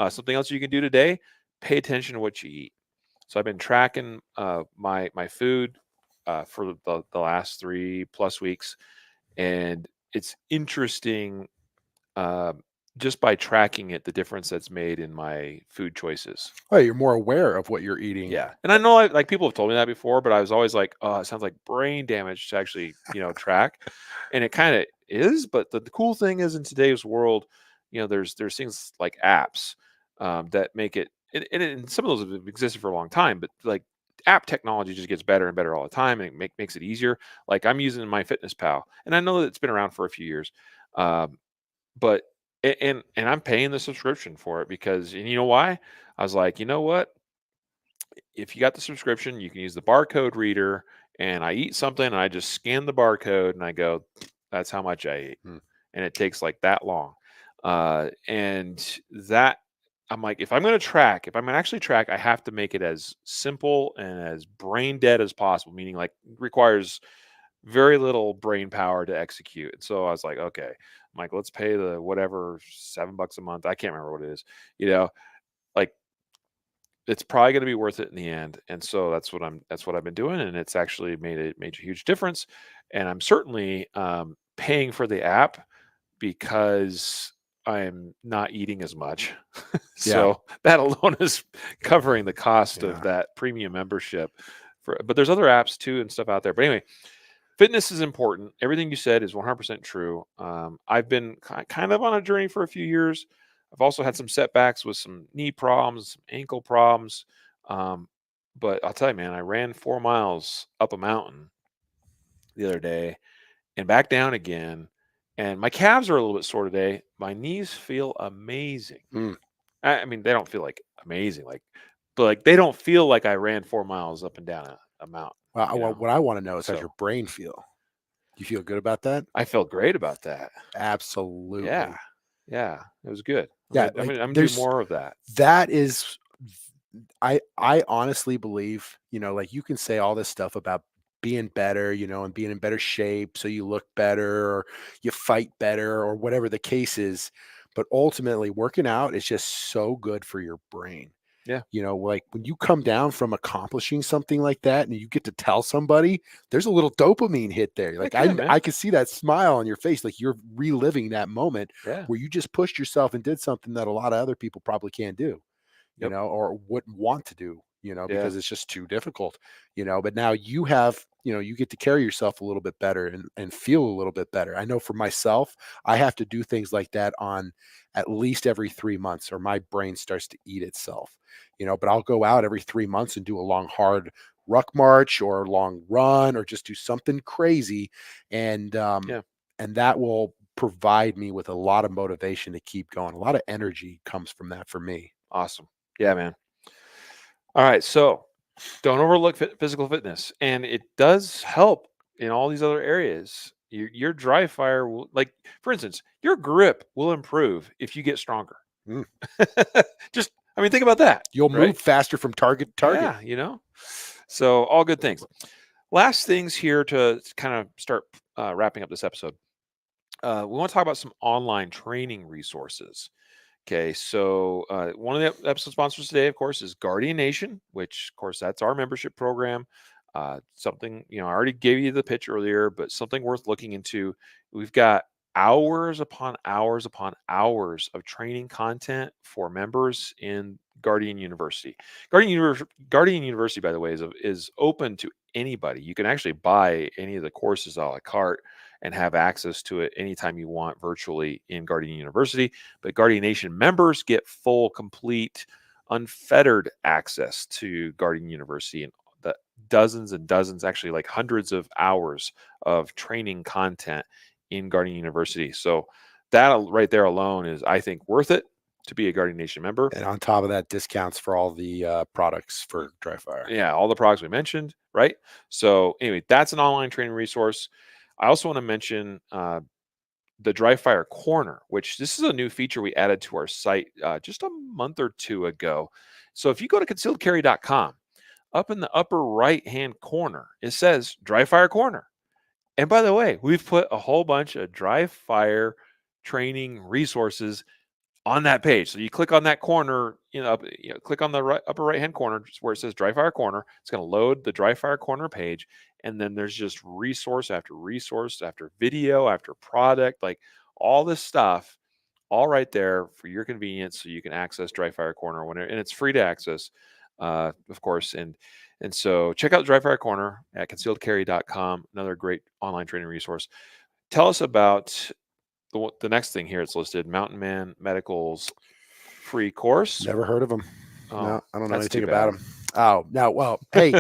Something else you can do today, pay attention to what you eat. So I've been tracking my food for the last 3+ weeks, and it's interesting. just by tracking it, the difference that's made in my food choices. Oh, you're more aware of what you're eating. Yeah, and I know like people have told me that before, but I was always like, "Oh, it sounds like brain damage to actually, track," and it kind of is. But the cool thing is, in today's world, there's things like apps that make it, and some of those have existed for a long time, but like app technology just gets better and better all the time, and it makes it easier. Like I'm using MyFitnessPal, and I know that it's been around for a few years, um, but and I'm paying the subscription for it because, and you know why? I was like, you know what? If you got the subscription, you can use the barcode reader, and I eat something and I just scan the barcode and I go, that's how much I ate. Hmm. And it takes like that long. And that I'm like, if I'm going to track, if I'm going to actually track, I have to make it as simple and as brain dead as possible, meaning like requires very little brain power to execute. And so I was like, okay, I'm like, let's pay the whatever $7 a month. I can't remember what it is, you know, like it's probably going to be worth it in the end. And so that's what I've been doing, and it's actually made a huge difference. And I'm certainly paying for the app because I'm not eating as much. Yeah. So that alone is covering the cost of Yeah. that premium membership. But there's other apps too and stuff out there. But anyway, fitness is important. Everything you said is 100% true. I've been kind of on a journey for a few years. I've also had some setbacks with some knee problems, some ankle problems. Um, but I'll tell you, man, I ran 4 miles up a mountain the other day and back down again. And my calves are a little bit sore today. My knees feel amazing. Mm. I mean, they don't feel like amazing, but like they don't feel like I ran 4 miles up and down a mountain, What I want to know is how's So your brain feel? Do you feel good about that? I felt great about that. Yeah. Absolutely. Yeah, it was good. I'm Yeah, gonna I'm like gonna I'm gonna do there's more of that. that is I honestly believe, like you can say all this stuff about being better, and being in better shape so you look better or you fight better or whatever the case is, but ultimately working out is just so good for your brain. Yeah. Like when you come down from accomplishing something like that and you get to tell somebody, there's a little dopamine hit there. Like Heck yeah, I man. can see that smile on your face, like you're reliving that moment Yeah. where you just pushed yourself and did something that a lot of other people probably can't do, Yep. or wouldn't want to do, Yeah. because it's just too difficult, but now you have, you get to carry yourself a little bit better and feel a little bit better. I know for myself, I have to do things like that on at least every 3 months or my brain starts to eat itself, but I'll go out every 3 months and do a long, hard ruck march or a long run or just do something crazy. And, Yeah. and that will provide me with a lot of motivation to keep going. A lot of energy comes from that for me. Awesome. Yeah, man. All right, so don't overlook physical fitness, and it does help in all these other areas. Your dry fire will, like, for instance, your grip will improve if you get stronger. Mm. Just, I mean, think about that, You'll right? move faster from target to target. Yeah, So all good things. Last things here to kind of start wrapping up this episode. We want to talk about some online training resources. Okay, so one of the episode sponsors today, of course, is Guardian Nation, which, of course, that's our membership program. Something, I already gave you the pitch earlier, but something worth looking into. We've got hours upon hours upon hours of training content for members in Guardian University. Guardian University, by the way, is open to anybody. You can actually buy any of the courses a la carte and have access to it anytime you want virtually in Guardian University. But Guardian Nation members get full, complete, unfettered access to Guardian University and the dozens and dozens, actually like hundreds of hours of training content in Guardian University. So that right there alone is, I think, worth it to be a Guardian Nation member. And on top of that, discounts for all the products for dry fire. Yeah, all the products we mentioned, right? So anyway, that's an online training resource. I also want to mention the Dry Fire Corner, which this is a new feature we added to our site just a month or two ago. So if you go to concealedcarry.com, up in the upper right hand corner, it says Dry Fire Corner. And by the way, we've put a whole bunch of dry fire training resources on that page. So you click on that corner, click on the upper right hand corner where it says Dry Fire Corner. It's going to load the Dry Fire Corner page. And then there's just resource after video after product, like all this stuff, all right there for your convenience, so you can access Dry Fire Corner whenever, and it's free to access, of course. And so check out Dry Fire Corner at concealedcarry.com. Another great online training resource. Tell us about the next thing here. It's listed: Mountain Man Medical's free course. Never heard of them. Oh, No, I don't know that's too anything about bad. them. Oh, now, well, hey,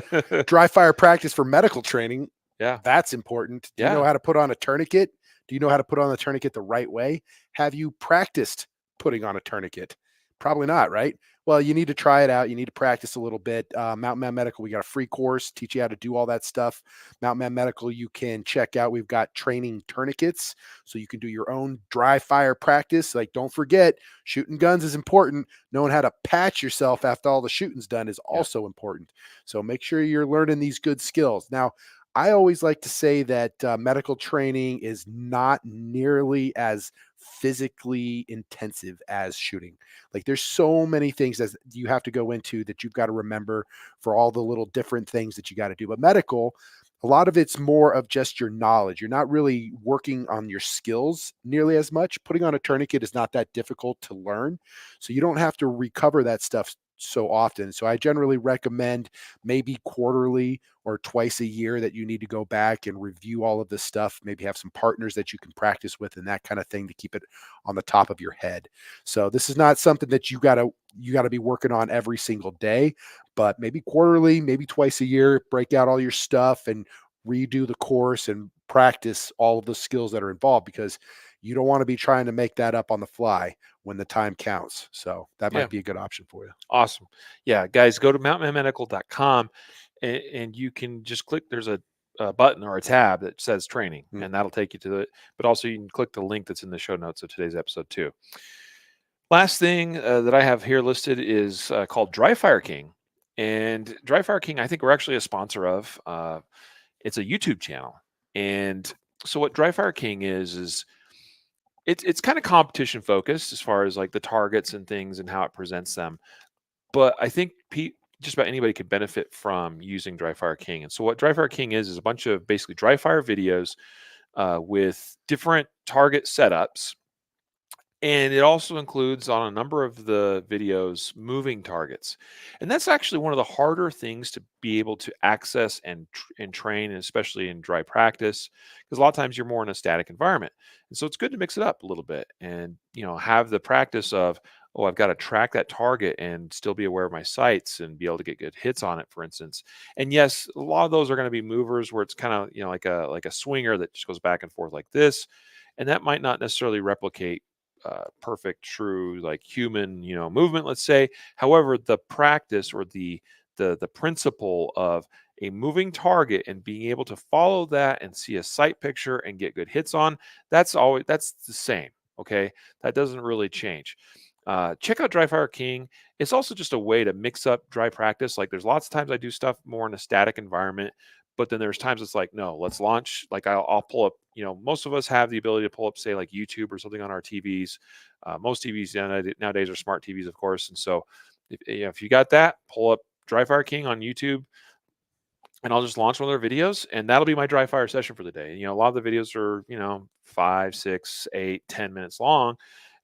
dry fire practice for medical training. Yeah, That's important. Do you know yeah, how to put on a tourniquet? Do you know how to put on the tourniquet the right way? Have you practiced putting on a tourniquet? Probably not, right? Well, you need to try it out. You need to practice a little bit. Mountain Man Medical, we got a free course, teach you how to do all that stuff. Mountain Man Medical, you can check out. We've got training tourniquets, so you can do your own dry fire practice. Like, don't forget, shooting guns is important. Knowing how to patch yourself after all the shooting's done is yeah, also important. So make sure you're learning these good skills. Now, I always like to say that medical training is not nearly as physically intensive as shooting. Like, there's so many things that you have to go into that you've got to remember for all the little different things that you got to do. But medical, a lot of it's more of just your knowledge. You're not really working on your skills nearly as much. Putting on a tourniquet is not that difficult to learn. So you don't have to recover that stuff so often. So I generally recommend maybe quarterly or twice a year that you need to go back and review all of this stuff, maybe have some partners that you can practice with and that kind of thing to keep it on the top of your head. So this is not something that you got to be working on every single day, but maybe quarterly, maybe twice a year, break out all your stuff and redo the course and practice all of the skills that are involved, because you don't want to be trying to make that up on the fly when the time counts. So that yeah. might be a good option for you. Awesome. Yeah, guys, go to mountainmanmedical.com, and you can just click. There's a button or a tab that says training, Mm. and that'll take you to it. But also, you can click the link that's in the show notes of today's episode too. Last thing that I have here listed is called Dry Fire King. And Dry Fire King, I think we're actually a sponsor of. It's a YouTube channel. And so what Dry Fire King is it's kind of competition focused as far as like the targets and things and how it presents them. But I think just about anybody could benefit from using Dry Fire King. And so what Dry Fire King is a bunch of basically dry fire videos with different target setups, and it also includes on a number of the videos moving targets. And that's actually one of the harder things to be able to access and train, and especially in dry practice, because a lot of times you're more in a static environment. And so it's good to mix it up a little bit and, have the practice of, oh, I've got to track that target and still be aware of my sights and be able to get good hits on it, for instance. And yes, a lot of those are going to be movers where it's kind of, like a swinger that just goes back and forth like this. And that might not necessarily replicate perfect, true, like human, movement, let's say. However, the practice or the principle of a moving target and being able to follow that and see a sight picture and get good hits on, that's the same. Okay, that doesn't really change. Check out Dry Fire King. It's also just a way to mix up dry practice. Like, there's lots of times I do stuff more in a static environment, but then there's times it's like, no, let's launch. Like, I'll pull up. Most of us have the ability to pull up, say, like YouTube or something on our TVs. Most TVs nowadays are smart TVs, of course. And so, if you got that, pull up Dry Fire King on YouTube, and I'll just launch one of their videos, and that'll be my dry fire session for the day. A lot of the videos are, 5, 6, 8, 10 minutes long.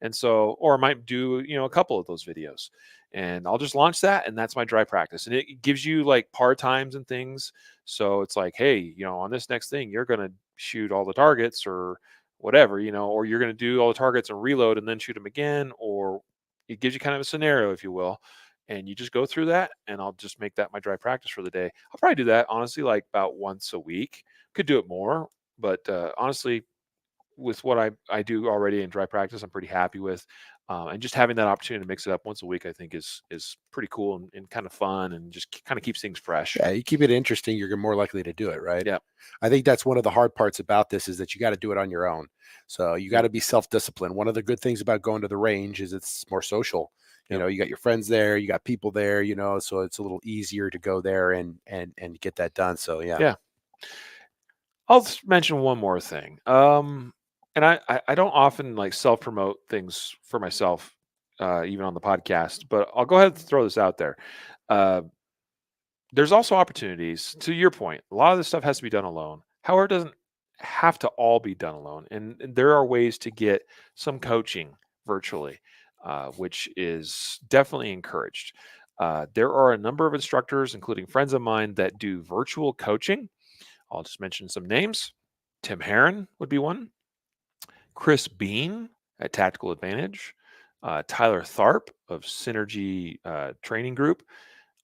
And so, or I might do, a couple of those videos, and I'll just launch that. And that's my dry practice. And it gives you like par times and things. So it's like, hey, on this next thing, you're going to shoot all the targets or whatever, or you're going to do all the targets and reload and then shoot them again. Or it gives you kind of a scenario, if you will, and you just go through that, and I'll just make that my dry practice for the day. I'll probably do that honestly like about once a week. Could do it more, but honestly, with what I do already in dry practice, I'm pretty happy with. And just having that opportunity to mix it up once a week, I think is pretty cool and kind of fun, and just kind of keeps things fresh. Yeah, you keep it interesting, you're more likely to do it, right? Yeah. I think that's one of the hard parts about this is that you got to do it on your own. So you got Yep. to be self-disciplined. One of the good things about going to the range is it's more social. Yep. You got your friends there, you got people there, so it's a little easier to go there and get that done. So yeah. Yeah. I'll just mention one more thing. And I don't often like self promote things for myself, even on the podcast, but I'll go ahead and throw this out there. Uh, there's also opportunities, to your point. A lot of this stuff has to be done alone. However, it doesn't have to all be done alone. And there are ways to get some coaching virtually, which is definitely encouraged. There are a number of instructors, including friends of mine, that do virtual coaching. I'll just mention some names. Tim Herron would be one. Chris Bean at Tactical Advantage. Tyler Tharp of Synergy Training Group.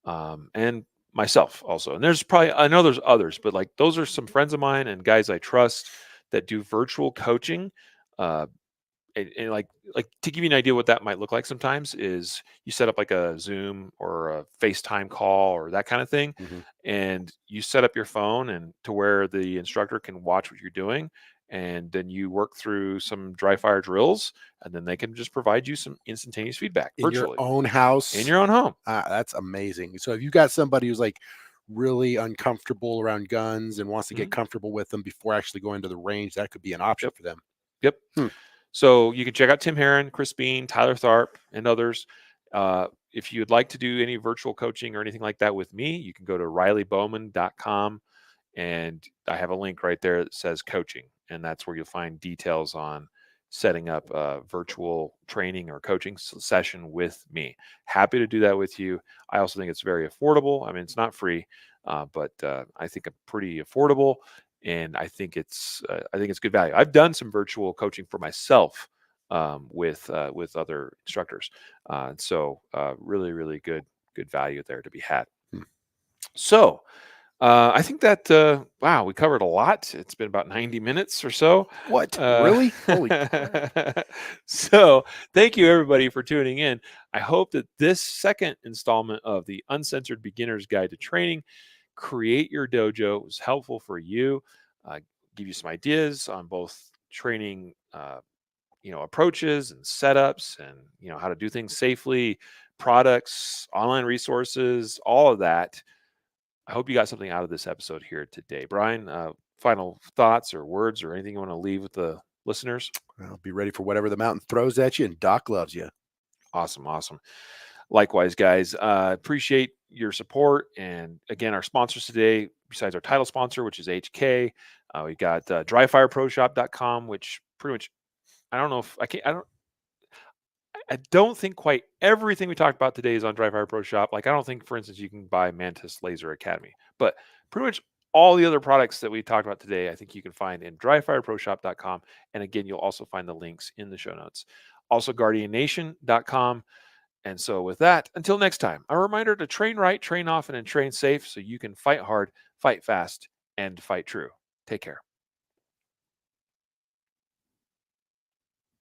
And myself also. And there's probably, I know there's others, but like those are some friends of mine and guys I trust that do virtual coaching. Uh, and like to give you an idea what that might look like sometimes is you set up like a Zoom or a FaceTime call or that kind of thing, Mhm. and you set up your phone and to where the instructor can watch what you're doing, and then you work through some dry fire drills, and then they can just provide you some instantaneous feedback In your virtually own in house. your own home. That's amazing. So if you got somebody who's like really uncomfortable around guns and wants to get Mhm. comfortable with them before actually going to the range, that could be an option Yep. for them. Yep. Hmm. So you can check out Tim Herron, Chris Bean, Tyler Tharp, and others. If you'd like to do any virtual coaching or anything like that with me, you can go to RileyBowman.com, and I have a link right there that says coaching, and that's where you'll find details on setting up a virtual training or coaching session with me. Happy to do that with you. I also think it's very affordable. I mean, it's not free, but I think it's pretty affordable, and I think it's good value. I've done some virtual coaching for myself with other instructors, really really good value there to be had. Hmm. So I think that wow, we covered a lot. It's been about 90 minutes or so. What? Uh, Really? Holy crap. so thank you everybody for tuning in. I hope that this second installment of the Uncensored Beginner's Guide to Training, Create Your Dojo, was helpful for you. Uh, give you some ideas on both training, approaches and setups, and how to do things safely, products, online resources, all of that. I hope you got something out of this episode here today. Brian, final thoughts or words or anything you want to leave with the listeners? Well, be ready for whatever the mountain throws at you, and Doc loves you. Awesome. Awesome. Likewise, guys, appreciate your support. And again, our sponsors today, besides our title sponsor, which is HK, we got dryfireproshop.com, which pretty much, I don't know if I can't, I don't think quite everything we talked about today is on Dry Fire Pro Shop. Like, I don't think, for instance, you can buy Mantis Laser Academy, but pretty much all the other products that we talked about today, I think you can find in dryfireproshop.com. And again, you'll also find the links in the show notes. Also, guardiannation.com. And so, with that, until next time, a reminder to train right, train often, and train safe so you can fight hard, fight fast, and fight true. Take care.